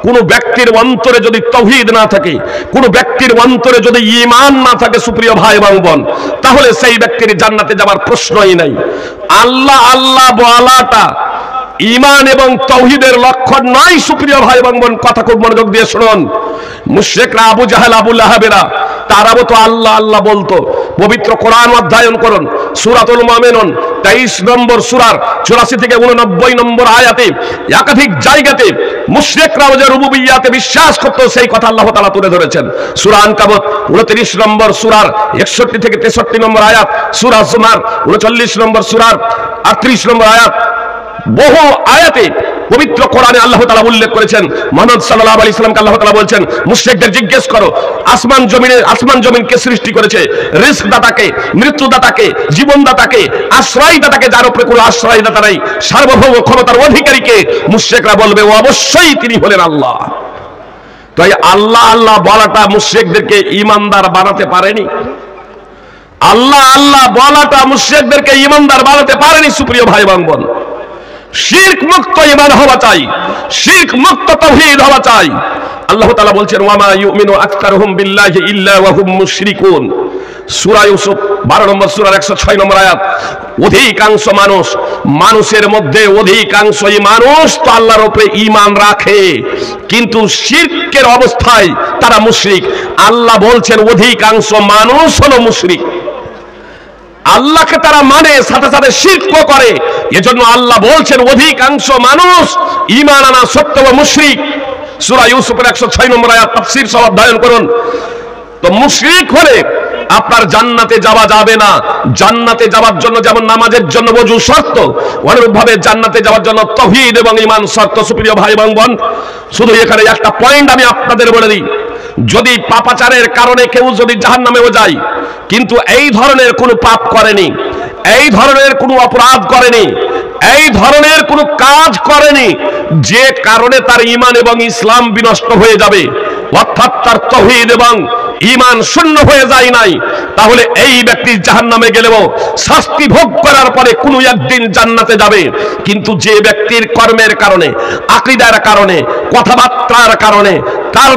কোন ব্যক্তির অন্তরে যদি তাওহীদ না থাকে, কোন ব্যক্তির অন্তরে যদি ঈমান না থাকে সুপ্রিয় ভাই এবং বোন, তাহলে সেই ব্যক্তির জান্নাতে যাওয়ার প্রশ্নই নাই। আল্লাহ আল্লাহ বলাটা ঈমান এবং তাওহীদের লক্ষণ নয়। সুপ্রিয় ভাই এবং বোন, কথা খুব মনোযোগ দিয়ে শুনুন। মুশরিকরা আবু জাহেল আবু লাহাবেরা তারাও তো আল্লাহ আল্লাহ বলতো। পবিত্র কোরআন অধ্যয়ন করুন, সূরাতুল মুমিনুন 23 নম্বর সূরার 84 থেকে 89 নম্বর আয়াতে একাধিক জায়গাতে মুশরিকরা যে রুবুবিয়্যাতে বিশ্বাস করত সেই কথা আল্লাহ তাআলা তুলে ধরেছেন। সূরা আনকাবুত 29 নম্বর সূরার 61 থেকে 63 নম্বর আয়াত, সূরা জুমার 39 নম্বর সূরার 38 নম্বর আয়াত, বহু আয়াতে পবিত্র কোরআনে আল্লাহ তাআলা উল্লেখ করেছেন। মুহাম্মদ সাল্লাল্লাহু আলাইহি সাল্লামকে আল্লাহ তাআলা বলেছেন, মুশরিকদের জিজ্ঞেস করো আসমান জমিন কে সৃষ্টি করেছে? রিজক দাতাকে, মৃত্যু দাতাকে, জীবন দাতাকে, আশ্রয় দাতাকে, যার উপরে কোনো আশ্রয় দাতা নাই, সার্বভৌম ক্ষমতার অধিকারীকে? মুশরিকরা বলবে ও অবশ্যই তিনি হলেন আল্লাহ। তো এই আল্লাহ আল্লাহ বলাটা মুশরিকদেরকে ঈমানদার বানাতে পারেনি। আল্লাহ আল্লাহ বলাটা মুশরিকদেরকে ঈমানদার বানাতে পারেনি। সুপ্রিয় ভাই এবং বোন, শিরক মুক্ত ঈমান হওয়া চাই, শিরক মুক্ত তাওহীদ হওয়া চাই। আল্লাহ তাআলা বলছেন, ওয়া মা ইউমিনু আকতারুহুম বিল্লাহি ইল্লা ওয়া হুম মুশরিকুন। সূরা ইউসুফ 12 নম্বর সূরার 106 নম্বর আয়াত। অধিকাংশ মানুষের মধ্যে অধিকাংশই মানুষ তো আল্লাহর উপরে ঈমান রাখে, কিন্তু শিরকের অবস্থায় তারা মুশরিক। আল্লাহ বলছেন অধিকাংশ মানুষ হলো মুশরিক। আল্লাহকে তারা মানে, সাথে সাথে শিরকও করে। এজন্য আল্লাহ বলছেন অধিকাংশ মানুষ ঈমান আনা সত্ত্বেও মুশরিক। সূরা ইউসুফের 106 নম্বর আয়াত তাফসীর সহ অধ্যয়ন করুন। তো মুশরিক হলে আপনার জান্নাতে যাওয়া যাবে না। জান্নাতে যাওয়ার জন্য যেমন নামাজের জন্য ওযু শর্ত, অনুরূপভাবে জান্নাতে যাওয়ার জন্য তাওহীদ এবং ঈমান শর্ত। সুপ্রিয় ভাই এবং বোন, শুধু এখানে একটা পয়েন্ট আমি আপনাদের বলে দিই, যদি পাপাচারের কারণে কেউ যদি জাহান্নামেও যায়, কিন্তু এই ধরনের কোনো পাপ করেনি, এই ধরনের কোনো অপরাধ করেনি, এই ধরনের কোনো কাজ করেনি যে কারণে তার ঈমান এবং ইসলাম বিনষ্ট হয়ে যাবে, অর্থাৎ তার তাওহীদ এবং ঈমান শূন্য হয়ে যায় নাই, তাহলে এই ব্যক্তি জাহান্নামে গেলেও শাস্তি ভোগ করার পরে কোনো একদিন জান্নাতে যাবে। কিন্তু যে ব্যক্তির কর্মের কারণে, আকীদার কারণে, কথাবার্তার কারণে, তার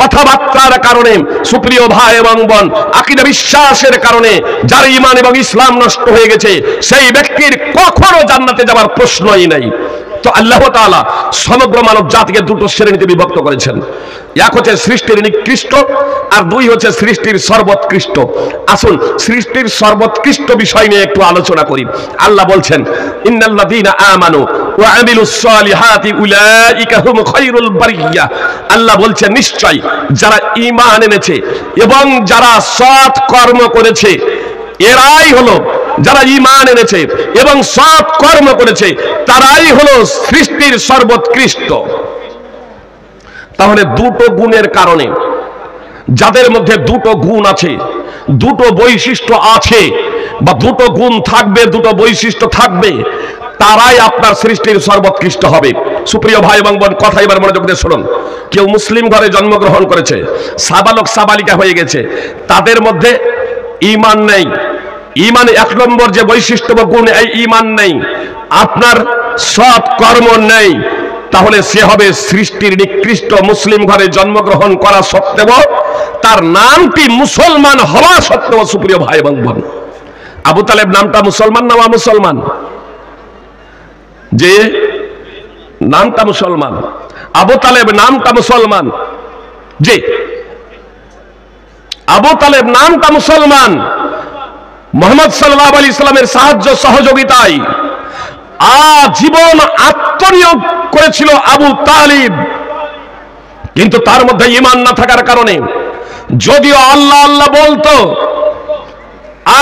কথাবার্তার কারণে, সুপ্রিয় ভাই এবং বোন, আকীদা বিশ্বাসের কারণে যার ঈমান এবং ইসলাম নষ্ট হয়ে গেছে, সেই ব্যক্তির কখনো জান্নাতে যাওয়ার প্রশ্নই নাই। তো আল্লাহ তাআলা সমগ্র মানব জাতিকে দুটো শ্রেণীতে বিভক্ত করেছেন। এক হচ্ছে সৃষ্টির নিকৃষ্ট, আর দুই হচ্ছে সৃষ্টির সর্বোৎকৃষ্ট। আসুন সৃষ্টির সর্বোৎকৃষ্ট বিষয় নিয়ে একটু আলোচনা করি। আল্লাহ বলছেন, ইন্নাল্লাযীনা আমানু ওয়া আমিলুস সালিহাতি উলাইকা হুম খায়রুল বারিয়া। আল্লাহ বলছেন, নিশ্চয় যারা ঈমান এনেছে এবং যারা সৎ কর্ম করেছে, এরাই হলো যারা ঈমান এনেছে এবং সৎ কর্ম করেছে, তারাই হলো সৃষ্টির সর্বোৎকৃষ্ট। তাহলে দুটো গুণের কারণে, যাদের মধ্যে দুটো গুণ আছে, দুটো বৈশিষ্ট্য আছে, বা দুটো গুণ থাকবে, দুটো বৈশিষ্ট্য থাকবে, তারাই আপনার সৃষ্টির সর্বোৎকৃষ্ট হবে। সুপ্রিয় ভাই এবং বোন, কথা এবার মনোযোগ দিয়ে শুনুন। কেউ মুসলিম ঘরে জন্মগ্রহণ করেছে, সাবালক সাবালিকা হয়ে গেছে, তাদের মধ্যে ঈমান নেই, ঈমান এক নম্বর যে বৈশিষ্ট্য বা গুণ, এই ঈমান নেই, আপনার সৎ কর্ম নেই, তাহলে সে হবে সৃষ্টির নিকৃষ্ট। মুসলিম ঘরে জন্মগ্রহণ করা সত্ত্বেও, তার নামটি মুসলমান হওয়া সত্ত্বেও, সুপ্রিয় ভাই এবং বোন, আবু তালেব নামটা মুসলমান না মুসলমান? যে নামটা মুসলমান, আবু তালেব নামটা মুসলমান, যে আবু তালেব নামটা মুসলমান। মুহাম্মদ সাল্লাল্লাহু আলাইহি সাল্লামের সাহায্য সহযোগিতায় আজীবন আত্মনিয়োগ করেছিল আবু তালিব, কিন্তু তার মধ্যে ঈমান না থাকার কারণে, যদিও আল্লাহ আল্লাহ বলতো,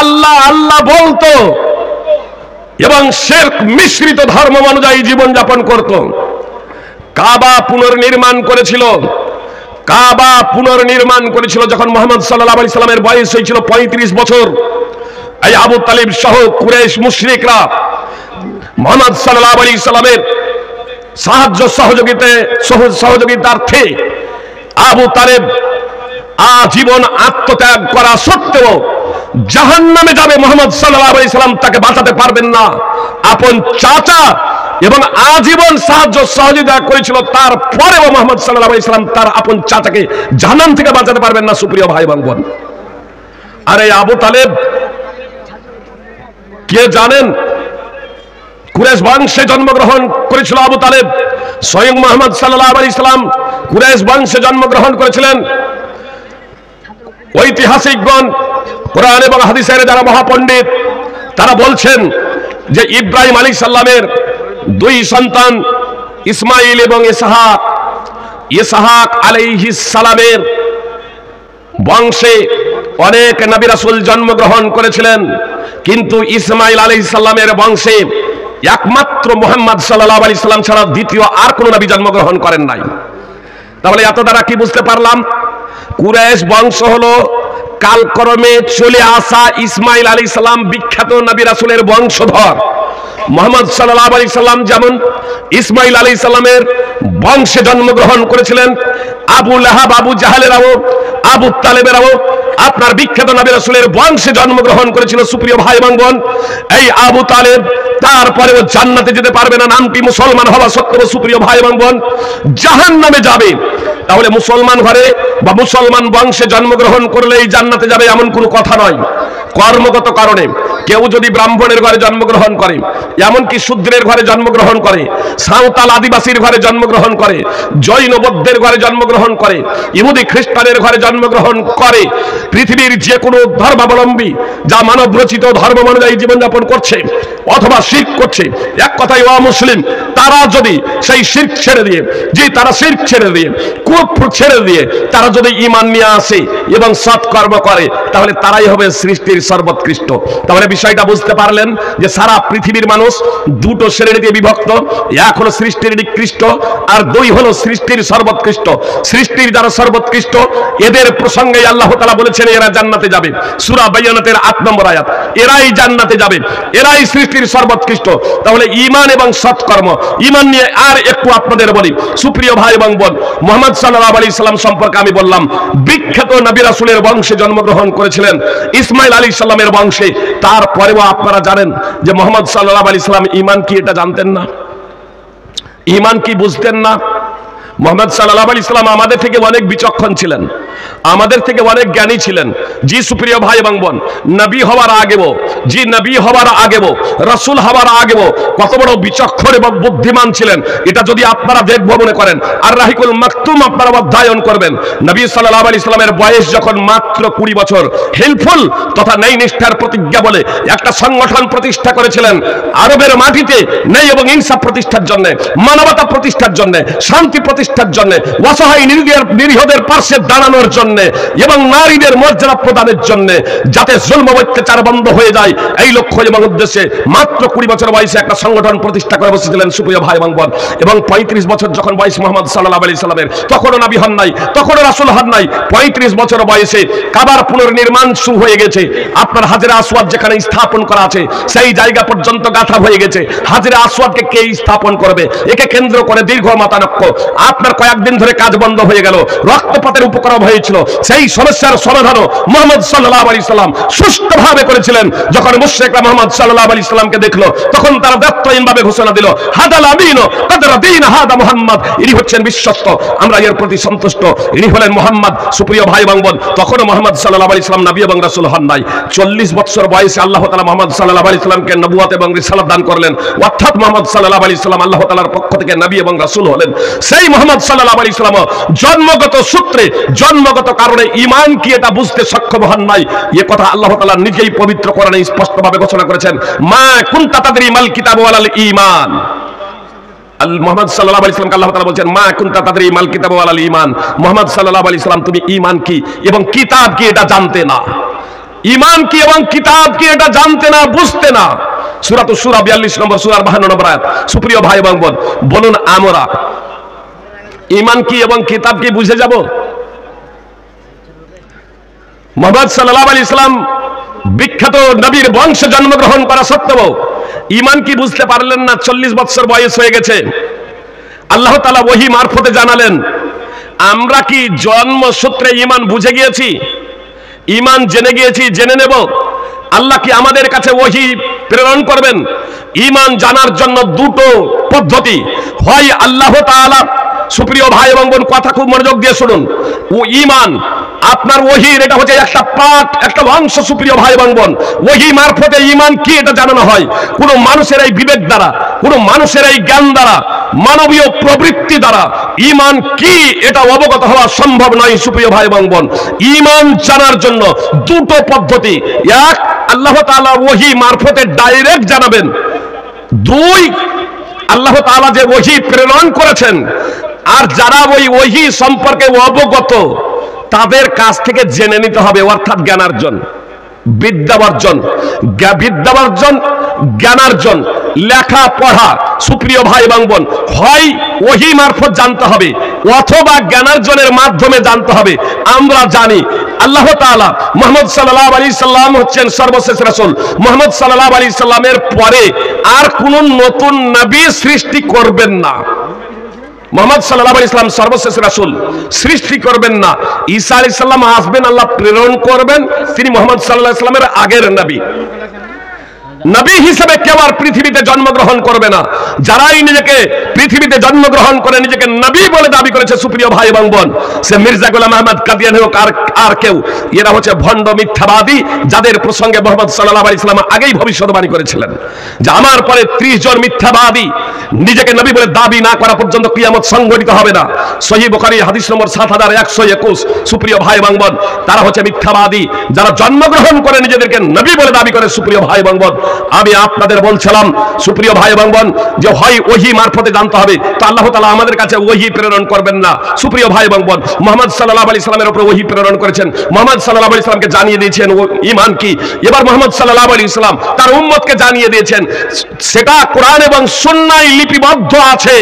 আল্লাহ আল্লাহ বলতো এবং শিরক মিশ্রিত ধর্ম অনুযায়ী জীবনযাপন করত, কাবা পুনর্নির্মাণ করেছিল, কাবা পুনর্নির্মাণ করেছিল যখন মুহাম্মদ সাল্লাল্লাহু আলাইহি সাল্লামের বয়স হয়েছিল 35 বছর। এই আবু তালিব সহ কুরাইশ মুশরিকরা মুহাম্মদ সাল্লাল্লাহু আলাইহি সাল্লামের সাহায্য সহযোগিতার্থে আবু তালেব আজীবন আত্মত্যাগ করা সত্ত্বেও জাহান্নামে যাবে, মুহাম্মদ সাল্লাল্লাহু আলাইহি সাল্লাম তাকে বাঁচাতে পারবেন না। আপন চাচা এবং আজীবন সাহায্য সহযোগিতা করেছিল, তারপরেও মুহাম্মদ সাল্লাল্লাহু আলাইহি সাল্লাম তার আপন চাচাকে জাহান্নাম থেকে বাঁচাতে পারবেন না। সুপ্রিয় ভাই এবং বোন, আর এই আবু তালেব কে জানেন? কুরাইশ বংশে জন্মগ্রহণ করেছিল আবু তালেব। স্বয়ং মুহাম্মদ সাল্লাল্লাহু আলাইহি সাল্লাম কুরাইশ বংশে জন্মগ্রহণ করেছিলেন। ঐতিহাসিকগণ, কোরআন এবং হাদিসের যারা মহাপণ্ডিত, তারা বলছেন যে ইব্রাহিম আলাইহিস সালামের দুই সন্তান ইসমাইল এবং ইসহাক, ইসহাক আলাইহিস সালামের বংশে অনেক নবী রাসূল জন্মগ্রহণ করেছিলেন, কিন্তু ইসমাইল আলাইহিস সালামের বংশে একমাত্র মুহাম্মদ সাল্লাল্লাহু আলাইহি সাল্লাম ছাড়া দ্বিতীয় আর কোন নবী জন্মগ্রহণ করেন নাই। তাহলে এত দ্বারা কি বুঝতে পারলাম? কুরাইশ বংশ হলো কালক্রমে চলে আসা ইসমাইল আলাইহিস সালাম বিখ্যাত নবী রাসূলের বংশধর। মুহাম্মদ সাল্লাল্লাহু আলাইহি সাল্লাম যেমন ইসমাইল আলাইহিস সালামের বংশে জন্মগ্রহণ করেছিলেন, আবু লাহাব, আবু জাহেলেরাও, আবু তালেবেরাও আপনার বিখ্যাত নবী রাসূলের বংশে জন্মগ্রহণ করেছিল। সুপ্রিয় ভাই এবং বোন, এই আবু তালেব তারপরেও জান্নাতে যেতে পারবে না, নামটি মুসলমান হওয়া সত্ত্বেও সুপ্রিয় ভাই এবং বোন জাহান্নামে যাবে। তাহলে মুসলমান ঘরে বা মুসলমান বংশে জন্মগ্রহণ করলেই জান্নাতে যাবে এমন কোনো কথা নয়। কর্মগত কারণে কেউ যদি ব্রাহ্মণের ঘরে জন্মগ্রহণ করে, এমনকি শূদ্রের ঘরে জন্মগ্রহণ করে, সাঁওতাল আদিবাসীর ঘরে জন্মগ্রহণ করে, জৈন বৌদ্ধের ঘরে জন্মগ্রহণ করে, ইহুদি খ্রিস্টানের ঘরে জন্মগ্রহণ করে, পৃথিবীর যে কোনো ধর্মাবলম্বী যা মানব রচিত ধর্ম অনুযায়ী জীবনযাপন করছে অথবা শিরক করছে, এক কথায় অমুসলিম, তারা যদি সেই শিরক ছেড়ে দিয়ে, যে তারা শিরক ছেড়ে দিয়ে কোন গ্রুপ ছেড়ে দিয়ে তারা যদি ঈমান নিয়ে আসে এবং সৎকর্ম করে তাহলে তারাই হবে সৃষ্টির সর্বোৎকৃষ্ট। তাহলে বিষয়টা বুঝতে পারলেন যে সারা পৃথিবীর মানুষ দুটো শ্রেণীতে বিভক্ত, এক হলো সৃষ্টির নিকৃষ্ট আর দুই হলো সৃষ্টির সর্বোৎকৃষ্ট। সৃষ্টির যারা সর্বোৎকৃষ্ট এদের প্রসঙ্গে আল্লাহ তাআলা বলেছেন এরা জান্নাতে যাবে, সূরা বাইয়ানাতের 8 নম্বর আয়াত, এরাই জান্নাতে যাবে, এরাই সৃষ্টির সর্বোৎকৃষ্ট। তাহলে ঈমান এবং সৎকর্ম, ঈমান নিয়ে আর একটু আপনাদের বলি সুপ্রিয় ভাই এবং বোন, মুহাম্মদ সাল্লাল্লাহু আলাইহি সাল্লাম সম্পর্কে আমি বললাম বিখ্যাত নবী রাসূলের বংশে জন্মগ্রহণ করেছিলেন, ইসমাইল আলাইহিস সালামের বংশে। তারপরেও আপনারা জানেন যে মুহাম্মদ সাল্লাল্লাহু আলাইহি সাল্লাম ঈমান কি এটা জানতেন না, ঈমান কি বুঝতেন না? মুহাম্মদ সাল্লাল্লাহু আলাইহি সাল্লাম আমাদের থেকে অনেক বিচক্ষণ ছিলেন, আমাদের থেকে অনেক জ্ঞানী ছিলেন। জি সুপ্রিয় ভাই এবং বোন, নবী হওয়ার আগেও, জি নবী হওয়ার আগেও, রাসূল হওয়ার আগেও কত বড় বিচক্ষণ এবং বুদ্ধিমান ছিলেন এটা যদি আপনারা দেখব মনে করেন আর রাহিকুল মাকতুম আপনারা অধ্যয়ন করবেন। নবী সাল্লাল্লাহু আলাইহি সাল্লামের বয়স যখন মাত্র 20 বছর, হেলফুল তথা ন্যায় নিষ্ঠার প্রতিজ্ঞা বলে একটা সংগঠন প্রতিষ্ঠা করেছিলেন আরবের মাটিতে ন্যায় এবং ইনসাফ প্রতিষ্ঠার জন্য, মানবতা প্রতিষ্ঠার জন্য, শান্তি প্রতিষ্ঠার জন্য, অসহায় নিরীহদের পাশে দাঁড়ানোর জন্য এবং নারীদের মর্যাদা প্রদানের জন্য, যাতে জুলম অত্যাচার বন্ধ হয়ে যায় এই লক্ষ্য এবং উদ্দেশ্যে মাত্র 20 বছর বয়সে একটা সংগঠন প্রতিষ্ঠা করে বসেছিলেন সুপ্রিয় ভাই এবং বোন। এবং 35 বছর যখন বয়স মুহাম্মদ সাল্লাল্লাহু আলাইহি সাল্লামের, তখনও নবী হন নাই, তখনও রাসূল হন নাই। 35 বছর বয়সে কাবার পুনর্নির্মাণ শুরু হয়ে গেছে। আপনার হাজরে আসওয়াদ যেখানে স্থাপন করা আছে সেই জায়গা পর্যন্ত গাঁথা হয়ে গেছে। হাজরে আসওয়াদকে কে স্থাপন করবে, একে কেন্দ্র করে দীর্ঘ মতানক্য। আপনার কয়েকদিন ধরে কাজ বন্ধ হয়ে গেল, রক্তপাতের উপক্রম হয়েছিল। সেই সমস্যার সমাধানও মুহাম্মদ সাল্লাল্লাহু আলাইহি সাল্লাম সুষ্ঠুভাবে করেছিলেন। যখন মুশরিকরা মুহাম্মদ সাল্লাল্লাহু আলাইহি সাল্লামকে দেখলো তখন তারা দায়িত্বহীনভাবে ঘোষণা দিল, হাদাল আমিন কদ রাদিনা হাদা মুহাম্মদ, ইনি হচ্ছেন বিশ্বস্ত, আমরা এর প্রতি সন্তুষ্ট, ইনি হলেন মুহাম্মদ। সুপ্রিয় ভাই এবং বোন, তখন মুহাম্মদ সাল্লাল্লাহু আলাইহি সাল্লাম নবী এবং রাসূল হন নাই। 40 বছর বয়সে আল্লাহ তাআলা মুহাম্মদ সাল্লাল্লাহু আলাইহি সাল্লামকে নবুয়ত এবং রিসালাত দান করলেন, অর্থাৎ মুহাম্মদ সাল্লাল্লাহু আলাইহি সাল্লাম আল্লাহ তাআলার পক্ষ থেকে নবী এবং রাসূল হলেন। সেই মুহাম্মদ সাল্লাল্লাহু আলাইহি সাল্লাম জন্মগত সূত্রে, জন্মগত কারণে ঈমান কি এটা বুঝতে সক্ষম হন নাই। এই কথা আল্লাহ তাআলা নিজেই পবিত্র কোরআনে স্পষ্টভাবে ঘোষণা করেছেন, মা কুনতা তাদরি মাল কিতাব ওয়ালাল ঈমান। মুহাম্মদ সাল্লাল্লাহু আলাইহি সাল্লামকে আল্লাহ তাআলা বলেন মা কুনতা তাদরি মাল কিতাব ওয়ালাল ঈমান। মুহাম্মদ সাল্লাল্লাহু আলাইহি সাল্লাম তুমি ঈমান কি এবং কিতাব কি এটা জানতে না, ঈমান কি এবং কিতাব কি এটা জানতে না, বুঝতে না। সূরাতুশ শূরা 42 নম্বর সূরার 52 নম্বর আয়াত। সুপ্রিয় ভাই এবং বোন, বলুন আমরা ঈমান কি এবং কিতাব কি বুঝে যাব? মুহাম্মদ সাল্লাল্লাহু আলাইহি সাল্লাম বিখ্যাত নবীর বংশে জন্মগ্রহণ করা সত্ত্বেও ঈমান কি বুঝতে পারলেন না। 40 বছর বয়স হয়ে গেছে, আল্লাহ তাআলা ওহী মারফতে জানালেন। আমরা কি জন্মসূত্রে ঈমান বুঝে গিয়েছি, ঈমান জেনে গিয়েছি, জেনে নেব? আল্লাহ কি আমাদের কাছে ওহী প্রেরণ করবেন? ঈমান জানার জন্য দুটো পদ্ধতি, হয় আল্লাহ তাআলা, সুপ্রিয় ভাই এবং বোন কথা খুব মনোযোগ দিয়ে শুনুন, ও ঈমান আপনার ওহীর এটা হচ্ছে একটা পাঠ, একটা অংশ। সুপ্রিয় ভাই এবং বোন, ওহী মারফতে ঈমান কি এটা জানানো হয়। কোন মানুষের এই বিবেক দ্বারা, কোন মানুষের এই জ্ঞান দ্বারা, মানবীয় প্রবৃত্তি দ্বারা ঈমান কি এটা অবগত হওয়া সম্ভব নয়। সুপ্রিয় ভাই এবং বোন, ঈমান জানার জন্য দুটো পদ্ধতি, এক আল্লাহ তাআলা ওহী মারফতে ডাইরেক্ট জানাবেন, দুই আল্লাহ তাআলা যে ওহী প্রেরণ করেছেন আর যারা ওই ওহী সম্পর্কে অবগত তাদের কাছ থেকে জেনে নিতে হবে, অর্থাৎ জ্ঞানার্জন, বিদ্যাবর্জন, বিদ্যাবর্জন, জ্ঞানার্জন, লেখা পড়া। সুপ্রিয় ভাই এবং বোন, হয় ওহী মারফত জানতে হবে অথবা জ্ঞানার্জনের মাধ্যমে জানতে হবে। আমরা জানি আল্লাহ তাআলা মুহাম্মদ সাল্লাল্লাহু আলাইহি সাল্লাম হচ্ছেন সর্বশেষ রাসূল। মুহাম্মদ সাল্লাল্লাহু আলাইহি সাল্লামের পরে আর কোন নতুন নবী সৃষ্টি করবেন না। মুহাম্মদ সাল্লাল্লাহু আলাইহি সাল্লাম সর্বশেষ রাসূল, সৃষ্টি করবেন না। ঈসা আলাইহিস সালাম আসবেন, আল্লাহ প্রেরণ করবেন, তিনি মুহাম্মদ সাল্লাল্লাহু আলাইহি সাল্লামের আগের নবী। নবী হিসেবে কেউ আর পৃথিবীতে জন্মগ্রহণ করবে না। যারাই নিজেকে পৃথিবীতে জন্মগ্রহণ করে নিজেকে নবী বলে দাবি করেছে, সুপ্রিয় ভাই এবং বোন, সে মির্জা গোলাম আহমদ কাদিয়ানী হোক আর কেউ, এরা হচ্ছে ভণ্ড মিথ্যাবাদী, যাদের প্রসঙ্গে মুহাম্মদ সাল্লাল্লাহু আলাইহি সাল্লাম আগেই ভবিষ্যদ্বাণী করেছিলেন যে আমার পরে 30 জন মিথ্যাবাদী নিজেকে নবী বলে দাবি না করা পর্যন্ত কিয়ামত সংঘটিত হবে না। সহিহ বুখারী হাদিস নম্বর 7121। সুপ্রিয় ভাই এবং বোন, তারা হচ্ছে মিথ্যাবাদী যারা জন্মগ্রহণ করে নিজেদেরকে নবী বলে দাবি করে। সুপ্রিয় ভাই এবং বোন, আমি আপনাদের বলছিলাম সুপ্রিয় ভাই এবং বোন, যে হয় ওহী মারফতে জানতে হবে, তো আল্লাহ তাআলা আমাদের কাছে ওহী প্রেরণ করবেন না। সুপ্রিয় ভাই এবং বোন, মুহাম্মদ সাল্লাল্লাহু আলাইহি সাল্লামের উপর ওহী প্রেরণ করেছেন, মুহাম্মদ সাল্লাল্লাহু আলাইহি সাল্লামকে জানিয়ে দিয়েছেন ঈমান কি। এবার মুহাম্মদ সাল্লাল্লাহু আলাইহি সাল্লাম তার উম্মতকে জানিয়ে দিয়েছেন, সেটা কোরআন এবং সুন্নাহয় লিপিবদ্ধ আছে।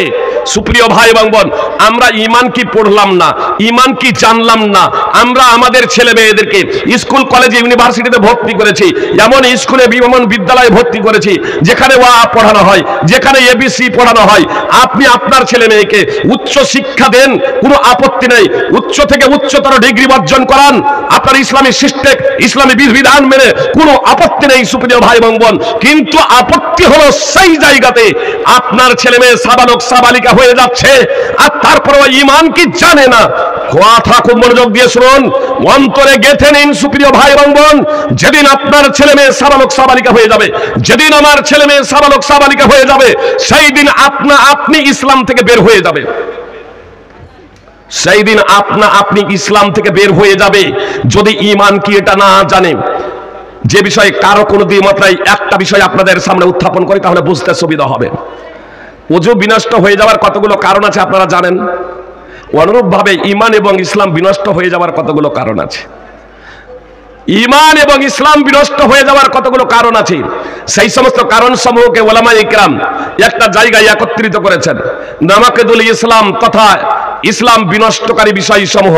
সুপ্রিয় ভাই এবং বোন, আমরা ঈমান কি পড়লাম না, ঈমান কি জানলাম না। আমরা আমাদের ছেলে মেয়েদেরকে স্কুল কলেজ ইউনিভার্সিটিতে ভর্তি করেছি, এমন স্কুলে এমন বিদ্যালয়ে ভর্তি করেছি যেখানে ওয়া পড়ানো হয়, যেখানে এবিসি পড়ানো হয়। আপনি আপনার ছেলে মেয়েকে উচ্চ শিক্ষা দেন, কোনো আপত্তি নেই, উচ্চ থেকে উচ্চতর ডিগ্রি অর্জন করান আপনার ইসলামী সিস্টেম, ইসলামী বিধিবিধান মেনে, কোনো আপত্তি নেই সুপ্রিয় ভাই এবং বোন। কিন্তু আপত্তি হলো সেই জায়গাতে আপনার ছেলে মেয়ে সাবালক সাবালিকা হয়ে যাচ্ছে আর তারপরে ঈমান কি জানে না। কথা খুব মনোযোগ দিয়ে শুনুন, অন্তরে গেঁথে নিন সুপ্রিয় ভাই এবং বোন। যেদিন আপনার ছেলে মেয়ে সাবালক সাবালিকা হয়ে যাবে, যেদিন আমার ছেলে মেয়ে সাবালক সাবালিকা হয়ে যাবে, সেই দিন আপনি ইসলাম থেকে বের হয়ে যাবে, সেই দিন আপনি ইসলাম থেকে বের হয়ে যাবে যদি ঈমান কি এটা না জানে। যে বিষয়ে কারো কোনো দ্বিমত নাই, একটা বিষয় আপনাদের সামনে উত্থাপন করি, তাহলে বুঝতে সুবিধা হবে। ওযু বিনষ্ট হয়ে যাওয়ার কতগুলো কারণ আছে আপনারা জানেন, অনুরূপভাবে ঈমান এবং ইসলাম বিনষ্ট হয়ে যাওয়ার কতগুলো কারণ আছে। ঈমান এবং ইসলাম বিনষ্ট হয়ে যাওয়ার কতগুলো কারণ আছে। সেই সমস্ত কারণ সমূহকে উলামায়ে ইকরাম একটা জায়গায় একত্রিত করেছেন, নামাকিদুল ইসলাম তথা ইসলাম বিনষ্টকারী বিষয় সমূহ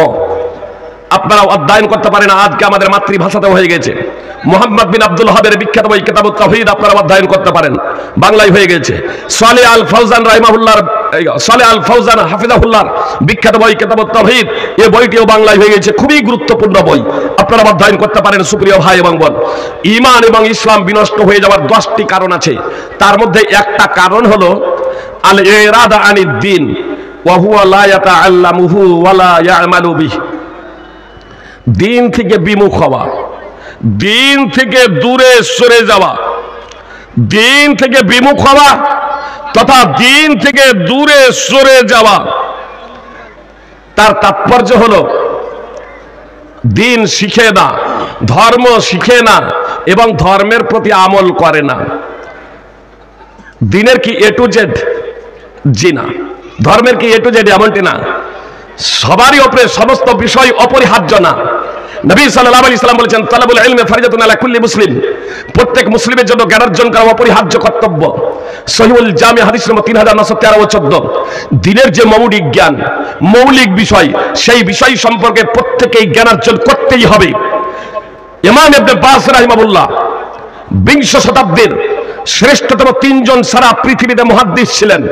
আপনারা অধ্যয়ন করতে পারেন। আজকে আমাদের মাতৃভাষাতে হয়ে গেছে, মুহাম্মদ বিন আব্দুল ওয়াহাবের বিখ্যাত বই কিতাবুত তাওহীদ আপনারা অধ্যয়ন করতে পারেন, বাংলায় হয়ে গেছে। সালেহ আল ফাওজান রাহিমাহুল্লাহর, সালেহ আল ফাওজান হাফিজাহুল্লাহর বিখ্যাত বই কিতাবুত তাওহীদ, এই বইটিও বাংলায় হয়ে গেছে, খুবই গুরুত্বপূর্ণ বই, আপনারা অধ্যয়ন করতে পারেন সুপ্রিয় ভাই এবং বোন। ঈমান এবং ইসলাম বিনষ্ট হয়ে যাওয়ার 10টি কারণ আছে। তার মধ্যে একটা কারণ হলো আল ইরাদা আনিদ দ্বীন ওয়া হুয়া লা ইয়াতাআল্লামুহু ওয়া লা ইয়ামালু বিহি। দিন থেকে বিমুখ হওয়া, দিন থেকে দূরে সরে যাওয়া, দিন থেকে বিমুখ হওয়া তথা দিন থেকে দূরে সরে যাওয়া, তার তাৎপর্য হলো দিন শিখে না, ধর্ম শিখে না এবং ধর্মের প্রতি আমল করে না। দিনের কি এ টু জেড? জি না। ধর্মের কি এ টু জেড? এমনটি না। সবারই উপরে সমস্ত বিষয় অপরিহার্য না। নবী সাল্লাল্লাহু আলাইহি সাল্লাম বলেছেন, তালাবুল ইলমি ফারিদাতুন আলা কুল্লি মুসলিম, প্রত্যেক মুসলিমের জন্য জ্ঞান অর্জন করা অপরিহার্য কর্তব্য। সহিহুল জামি হাদিস নম্বর 3913 ও 14। দিনের যে মৌলিক জ্ঞান, মৌলিক বিষয়, সেই বিষয় সম্পর্কে প্রত্যেকেই জ্ঞান অর্জন করতেই হবে। ইমাম ইবনে বাস রাহিমাহুল্লাহ 20 শতাব্দীর শ্রেষ্ঠতম 3 জন সারা পৃথিবীতে মুহাদ্দিস ছিলেন।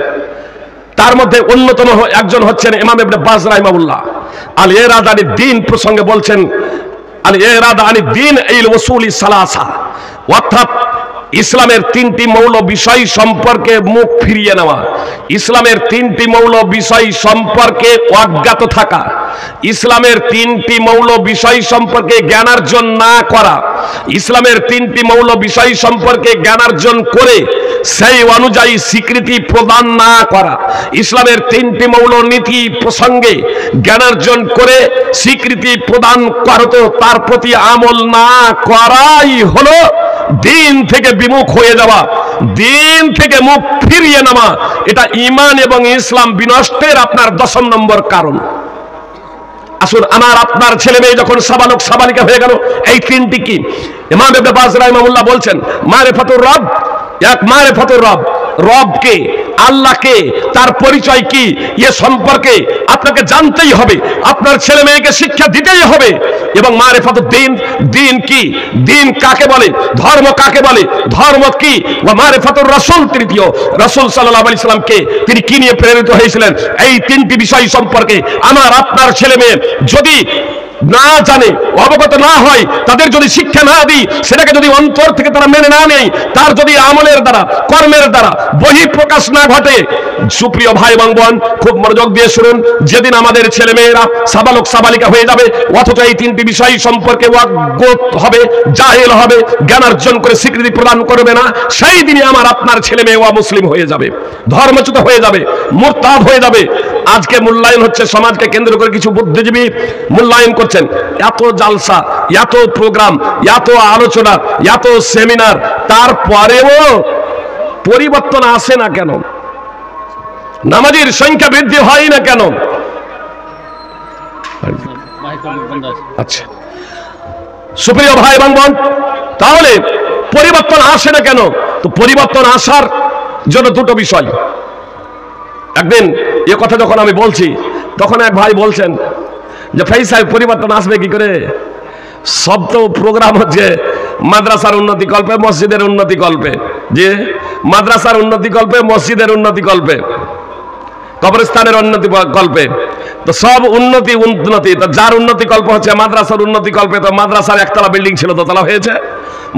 তার মধ্যে অন্যতম একজন হচ্ছেন ইমাম ইবনে বাজ রাহিমাহুল্লাহ। আল ইরাদা আনিদ দ্বীন প্রসঙ্গে বলছেন, আল ইরাদা আনিদ দ্বীন ইল উসুলি সালাসা, অর্থাৎ ইসলামের 3টি মৌল বিষয় সম্পর্কে মুখ ফিরিয়ে নেওয়া, ইসলামের 3টি মৌল বিষয় সম্পর্কে অজ্ঞাত থাকা, ইসলামের 3টি মৌল বিষয় সম্পর্কে জ্ঞানার্জন না করা, ইসলামের 3টি মৌল বিষয় সম্পর্কে জ্ঞানার্জন করে সেই অনুযায়ী স্বীকৃতি প্রদান না করা, ইসলামের 3টি মৌল নীতি প্রসঙ্গে জ্ঞানার্জন করে স্বীকৃতি প্রদান করতো তার প্রতি আমল না করাই হলো দিন থেকে বিমুখ হয়ে যাওয়া, দিন থেকে মুখ ফিরিয়ে নেওয়া। এটা ঈমান এবং ইসলাম বিনষ্টের আপনার 10 নম্বর কারণ। আসুন, আমার আপনার ছেলে মেয়ে যখন সাবালক সাবালিকা হয়ে গেল, এই 3টি কি? ইমাম ইবনে বাজ রাহিমাহুল্লাহ বলছেন, মারিফাতুর রব, এক মারিফাতুর রব, রবকে, আল্লাহকে, তার পরিচয় কি এ সম্পর্কে আপনাকে জানতেই হবে, আপনার ছেলে মেয়েকে শিক্ষা দিতেই হবে। এবং মারিফাতুদ দ্বীন, দ্বীন কি, দ্বীন কাকে বলে, ধর্ম কাকে বলে, ধর্ম কি, ওয়া মারিফাতুর রাসূল, তৃতীয় রাসূল সাল্লাল্লাহু আলাইহি সাল্লামকে তিনি কি নিয়ে প্রেরিত হয়েছিলেন, এই 3টি বিষয় সম্পর্কে আমার আপনার ছেলে মেয়ে যদি না জানে, অবগত না হয়, তাদের যদি শিক্ষা না দিই, সেটাকে যদি অন্তর থেকে তারা মেনে না নেয়, তার যদি আমলের দ্বারা, কর্মের দ্বারা বহিঃপ্রকাশ না ঘটে, সুপ্রিয় ভাই এবং বোন খুব মনোযোগ দিয়ে শুনুন, যেদিন আমাদের ছেলে মেয়েরা সাবালক সাবালিকা হয়ে যাবে অথচ এই 3টি বিষয় সম্পর্কে অজ্ঞাত হবে, জাহেল হবে, জ্ঞান অর্জন করে স্বীকৃতি প্রদান করবে না, সেই দিনই আমার আপনার ছেলে মেয়ে অমুসলিম হয়ে যাবে, ধর্মচ্যুত হয়ে যাবে, মুরতাদ হয়ে যাবে। আজকে মূল্যায়ন হচ্ছে, সমাজকে কেন্দ্র করে কিছু বুদ্ধিজীবী মূল্যায়ন করছেন। এত জালসা, এত প্রোগ্রাম, এত আলোচনা, এত সেমিনার, তারপরেও পরিবর্তন আসে না কেন? নামাজীর সংখ্যা বৃদ্ধি হয় না কেন? আচ্ছা সুপ্রিয় ভাই এবং বোন, তাহলে পরিবর্তন আসে না কেন? তো পরিবর্তন আসার জন্য দুটো বিষয়। একদিন এ কথা যখন আমি বলছি, তখন এক ভাই বলছেন যে ভাই সাহেব পরিবর্তন আসবে কি করে? সব তো প্রোগ্রাম হচ্ছে মাদ্রাসার উন্নতি কল্পে, মসজিদের উন্নতি কল্পে, যে মাদ্রাসার উন্নতি কল্পে, মসজিদের উন্নতি কল্পে, কবরস্থানের উন্নতি কল্পে। তো সব উন্নতি উন্নতি, তো যার উন্নতি কল্প হচ্ছে মাদ্রাসার উন্নতি কল্পে, তো মাদ্রাসার একতলা বিল্ডিং ছিল দোতলা হয়েছে,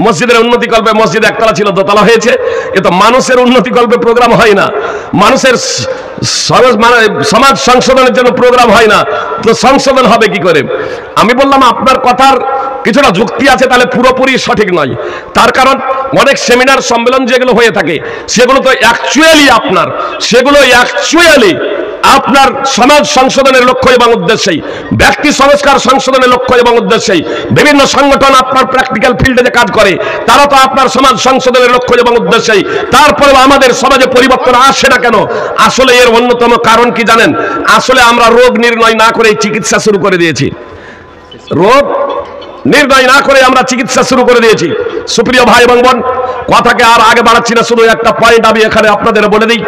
মসজিদের উন্নতি কল্পে মসজিদ একতলা ছিল দোতলা হয়েছে। এ তো মানুষের উন্নতি কল্পে প্রোগ্রাম হয় না, মানুষের সমাজ সংশোধনের জন্য প্রোগ্রাম হয় না, তো সংশোধন হবে কি করে? আমি বললাম আপনার কথার কিছুটা যুক্তি আছে, তাহলে পুরোপুরি সঠিক নয়। তার কারণ অনেক সেমিনার সম্মেলন যেগুলো হয়ে থাকে সেগুলো তো অ্যাকচুয়ালি আপনার সমাজ সংশোধনের লক্ষ্য এবং উদ্দেশ্যেই, ব্যক্তি সংস্কার সংশোধনের লক্ষ্য এবং উদ্দেশ্যেই বিভিন্ন সংগঠন আপনার প্র্যাকটিক্যাল ফিল্ডে যে কাজ করে তারা তো আপনার সমাজ সংশোধনের লক্ষ্য এবং উদ্দেশ্যেই। তারপরেও আমাদের সমাজে পরিবর্তন আসে না কেন? আসলে এর অন্যতম কারণ কি জানেন? আসলে আমরা রোগ নির্ণয় না করে চিকিৎসা শুরু করে দিয়েছি। রোগ নির্ণয় না করে আমরা চিকিৎসা শুরু করে দিয়েছি। সুপ্রিয় ভাই এবং বোন, কথাকে আর আগে বাড়াচ্ছি না, শুধু একটা পয়েন্ট আমি এখানে আপনাদের বলে দিই,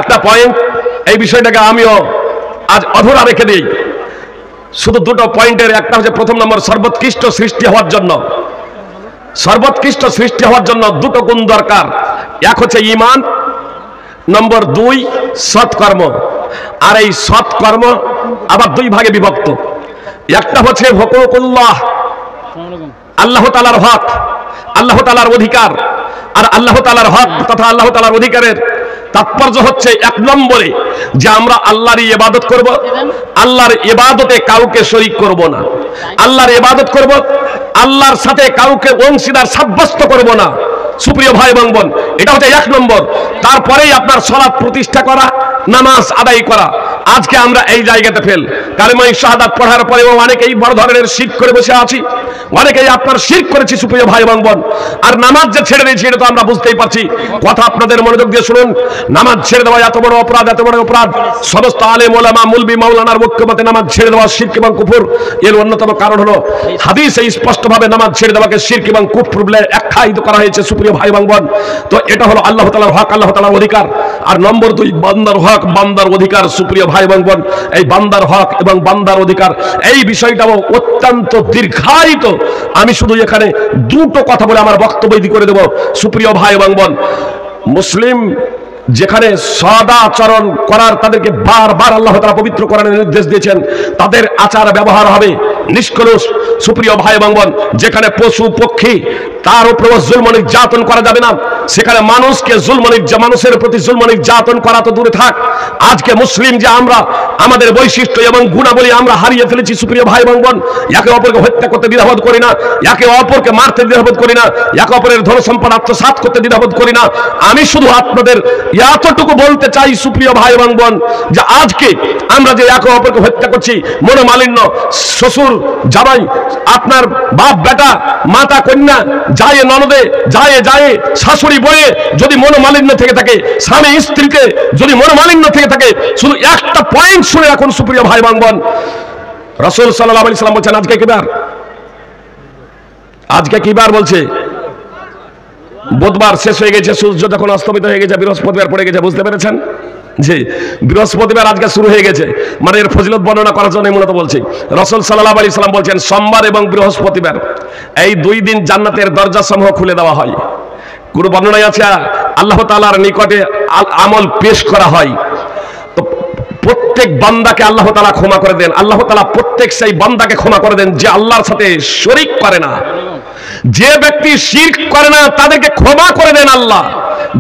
একটা পয়েন্ট, এই বিষয়টাকে আমিও আজ অধরা রেখে দিই। শুধু দুটো পয়েন্টের, একটা হচ্ছে প্রথম নম্বর, সর্বোৎকৃষ্ট সৃষ্টি হওয়ার জন্য, সর্বোৎকৃষ্ট সৃষ্টি হওয়ার জন্য দুটো গুণ দরকার। এক হচ্ছে ঈমান, নম্বর 2 সৎকর্ম। আর এই সৎকর্ম আবার দুই ভাগে বিভক্ত। একটা হচ্ছে হুকুকুল্লাহ, আল্লাহ তাআলার হক, আল্লাহ তাআলার অধিকার। আর আল্লাহ তাআলার হক তথা আল্লাহ তাআলার অধিকারের তাৎপর্য হচ্ছে এক নম্বরে যে আমরা আল্লাহরই ইবাদত করব, আল্লাহর ইবাদতে কাউকে শরীক করব না, আল্লাহর ইবাদত করব, আল্লাহর সাথে কাউকে অংশীদার সাব্যস্ত করব না। সুপ্রিয় ভাই এবং বোন, এটা হচ্ছে এক নম্বর। তারপরেই আপনার সালাত প্রতিষ্ঠা করা, নামাজ আদায় করা। আজকে আমরা এই জায়গাতে ফেল, কালেমায়ে শাহাদাত পড়ার পরেও অনেকেই বড় ধরনের শিরক করে বসে আছি, অনেকেই আপনার শিরক করেছি সুপ্রিয় ভাই এবং বোন। আর নামাজ যে ছেড়ে দিয়েছি এটা তো আমরা বুঝতেই পারছি। কথা আপনাদের মনোযোগ দিয়ে শুনুন, নামাজ ছেড়ে দেওয়া এত বড় অপরাধ, এত বড় অপরাধ। সমস্ত আলেম ওলামা মুলবি মাওলানার বক্তব্যে নামাজ ছেড়ে দেওয়া শিরক এবং কুফর, এর অন্যতম কারণ হলো হাদিসে স্পষ্টভাবে নামাজ ছেড়ে দেওয়াকে শিরক এবং কুফর বলে আখ্যায়িত করা হয়েছে সুপ্রিয় ভাই এবং বোন। তো এটা হলো আল্লাহ তাআলার হক, আল্লাহ তাআলার অধিকার। আর নম্বর 2 বান্দার হক, বান্দার অধিকার। সুপ্রিয় ভাই এবং বোন, এই বান্দার হক এবং বান্দার অধিকার এই বিষয়টাও অত্যন্ত দীর্ঘায়িত। আমি শুধু এখানে দুটো কথা বলে আমার বক্তব্য করে দেব। সুপ্রিয় ভাই এবং বোন, মুসলিম যেখানে সদাচরণ করার, তাদেরকে বারবার আল্লাহ তাআলা পবিত্র কোরআনে নির্দেশ দিয়েছেন, তাদের আচার ব্যবহার হবে নিষ্কলুষ। সুপ্রিয় ভাই এবং বোন, যেখানে পশু পক্ষী তার উপর জুলম নির্যাতন করা যাবে না, সেখানে মানুষকে মানুষের প্রতি জুলম নির্যাতন করা তো দূরে থাক। আজকে মুসলিম যে আমরা আমাদের বৈশিষ্ট্য এবং গুণাবলী আমরা হারিয়ে ফেলেছি সুপ্রিয় ভাই এবং বোন। একে অপরকে হত্যা করতে দ্বিধাবোধ করি না, একে অপরকে মারতে দ্বিধাবোধ করি না, একে অপরের ধন সম্পদ আত্মসাৎ করতে দ্বিধাবোধ করি না। আমি শুধু আপনাদের এতটুকু বলতে চাই সুপ্রিয় ভাই এবং বোন, যে আজকে আমরা যে একে অপরকে হত্যা করছি, মনোমালিন্য, শ্বশুর জামাই, আপনার বাপ বেটা, মাতা কন্যা, যায় ননদে, যায় শাশুড়ি বয়ে যদি মনোমালিন্য থেকে থাকে, স্বামী স্ত্রীতে যদি মনোমালিন্য থেকে থাকে, শুধু একটা পয়েন্ট শুনে রাখুন সুপ্রিয় ভাই এবং বোন। রাসূল সাল্লাল্লাহু আলাইহি সাল্লাম বলছেন আজকে কি বার বলছে? বুধবার শেষ হয়ে গেছে, সূর্য যখন অস্তমিত হয়ে গেছে, বৃহস্পতিবার পড়ে গেছে। বুঝতে পেরেছেন? জি, বৃহস্পতিবার আজকে শুরু হয়ে গেছে, মানে এর ফজিলত বর্ণনা করার জন্য মূলত বলছি। রাসূল সাল্লাল্লাহু আলাইহি সাল্লাম বলছেন সোমবার এবং বৃহস্পতিবার এই 2 দিন জান্নাতের দরজা সমূহ খুলে দেওয়া হয়। কোন বর্ণনায় আছে আল্লাহ তাআলার নিকটে আমল পেশ করা হয়। তো প্রত্যেক বান্দাকে আল্লাহ তাআলা ক্ষমা করে দেন। আল্লাহ তাআলা প্রত্যেক সেই বান্দাকে ক্ষমা করে দেন যে আল্লাহর সাথে শরীক করে না। যে ব্যক্তি শিরক করে না তাদেরকে ক্ষমা করে দেন আল্লাহ।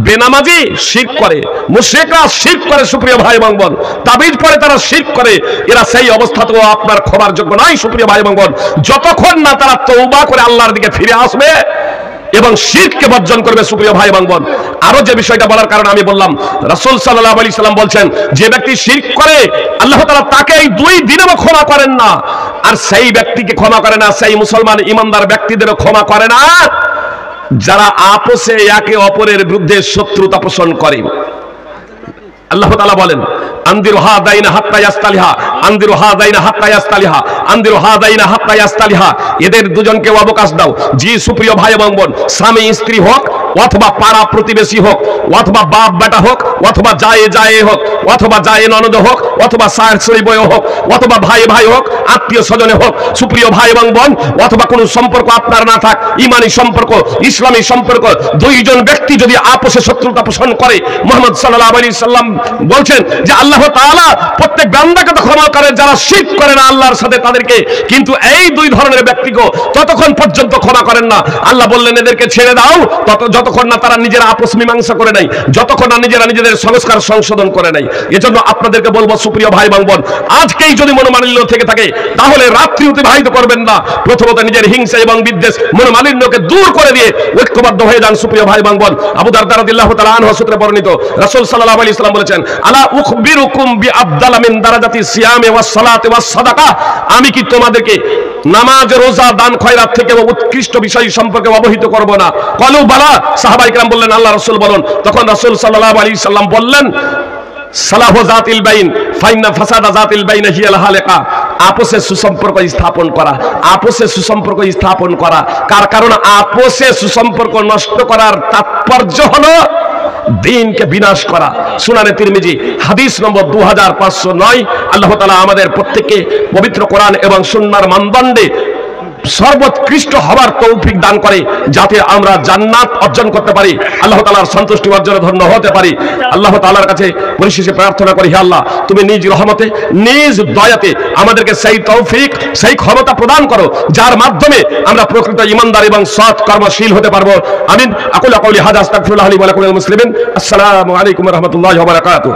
বেনামাজি শিরক করে, মুশরিকরা শিরক করে সুপ্রিয় ভাই এবং বোন, তাবিজ পড়ে তারা শিরক করে, এরা সেই অবস্থাতেও আপনার ক্ষমার যোগ্য নয় সুপ্রিয় ভাই এবং বোন, যতক্ষণ না তারা তওবা করে আল্লাহর দিকে ফিরে আসবে। এবং শিরককে বর্জন করবে। সুপ্রিয় ভাই এবং বোন, আরো যে বিষয়টা বলার কারণে আমি বললাম, রাসূল সাল্লাল্লাহু আলাইহি সাল্লাম বলছেন যে ব্যক্তি শিরক করে আল্লাহ তাআলা তাকে এই 2 দিনেও ক্ষমা করেন না। আর সেই ব্যক্তিকে ক্ষমা করে না, সেই মুসলমান ইমানদার ব্যক্তিদেরও ক্ষমা করে না যারা আপোষে একে অপরের বিরুদ্ধে শত্রুতা পোষণ করে। আল্লাহ তাআলা বলেন আনদিরু হাদাইনা হাত্তা ইয়াস্তালিহা, আনদিরু হাদাইনা হাত্তা ইয়াস্তালিহা, আনদিরু হাদাইনা হাত্তা ইয়াস্তালিহা। এদের দুজনকে অবকাশ দাও। জি সুপ্রিয় ভাই এবং বোন, স্বামী স্ত্রী হোক, অথবা পাড়া প্রতিবেশী হোক, অথবা বাপ বেটা হোক, অথবা জায়ে হোক, অথবা জায়ে ননদ হোক, অথবা শাশুড়ি বউ হোক, অথবা ভাই ভাই হোক, আত্মীয় স্বজনে হোক, সুপ্রিয় ভাই এবং বোন, অথবা কোনো সম্পর্ক আপনার না থাক, ইমানি সম্পর্ক, ইসলামী সম্পর্ক, দুইজন ব্যক্তি যদি আপোষে শত্রুতা পোষণ করে, মুহাম্মদ সাল্লাল্লাহু আলাইহি সাল্লাম বলছেন যে আল্লাহ তাআলা প্রত্যেক বান্দাকে তো ক্ষমা করেন যারা শিরক করে না আল্লাহর সাথে তাদেরকে, কিন্তু এই 2 ধরনের ব্যক্তিকে ততক্ষণ পর্যন্ত ক্ষমা করেন না। আল্লাহ বললেন এদেরকে ছেড়ে দাও যতক্ষণ না তারা নিজেরা আপোষ মীমাংসা করে নাই, যতক্ষণ না নিজেরা নিজেদের সংস্কার সংশোধন করে নাই। এজন্য আপনাদেরকে বলবো সুপ্রিয় ভাই এবং বোন, আজকেই যদি মনোমালিন্য থেকে থাকে তাহলে রাত্রি অতিবাহিত করবেন না। প্রথমত নিজের হিংসা এবং বিদ্বেষ মনোমালিন্যকে দূর করে দিয়ে ঐক্যবদ্ধ হয়ে যান সুপ্রিয় ভাই এবং বোন। আবু দারদা রাদিয়াল্লাহু তাআলা আনহু সূত্রে বর্ণিত, রাসূল সাল্লাল্লাহু আলাইহি সাল্লাম বলেছেন আলা উখবিরুকুম বিআফদালা মিন দারাজাতি সিয়ামি ওয়াস সালাতি ওয়াস সাদাকা, আমি কি তোমাদেরকে নামাজ, রোজা, দান, খয়রাত থেকে উৎকৃষ্ট বিষয় সম্পর্কে অবহিত করব না? ক্বালু বালা, সাহাবায়ে কেরাম বললেন আল্লাহ রাসূল বলুন। তখন রাসূল সাল্লাল্লাহু আলাইহি সাল্লাম বললেন সালাহু যাতিল বাইন ফাইন্না ফাসাদা যাতিল বাইন হিয়াল হালিকা, আপোষে সুসম্পর্ক স্থাপন করা, আপোষে সুসম্পর্ক স্থাপন করা। কারণ আপোষে সুসম্পর্ক নষ্ট করার তাৎপর্য হলো দ্বীনকে বিনাশ করা। সুনানে তিরমিজি হাদিস নম্বর 2509। আল্লাহ তাআলা আমাদের প্রত্যেককে পবিত্র কোরআন এবং সুন্নাহর মানদণ্ডে সর্বোৎকৃষ্ট হওয়ার তৌফিক দান করে, যাতে আমরা জান্নাত অর্জন করতে পারি, আল্লাহ তাআলার সন্তুষ্টি অর্জনে ধন্য হতে পারি। আল্লাহ তাআলার কাছে পরিশেষে প্রার্থনা করি, হে আল্লাহ তুমি নিজ রহমতে, নিজ দয়াতে আমাদেরকে সেই তৌফিক, সেই ক্ষমতা প্রদান করো যার মাধ্যমে আমরা প্রকৃত ঈমানদার এবং সৎ কর্মশীল হতে পারবো। আমিন। আকুলু কাউলি হাযা আস্তাগফিরুল্লাহ লি ওয়া লাকুম ওয়া লিল মুসলিমিন। আসসালামু আলাইকুম ওয়া রাহমাতুল্লাহি ওয়া বারাকাতুহু।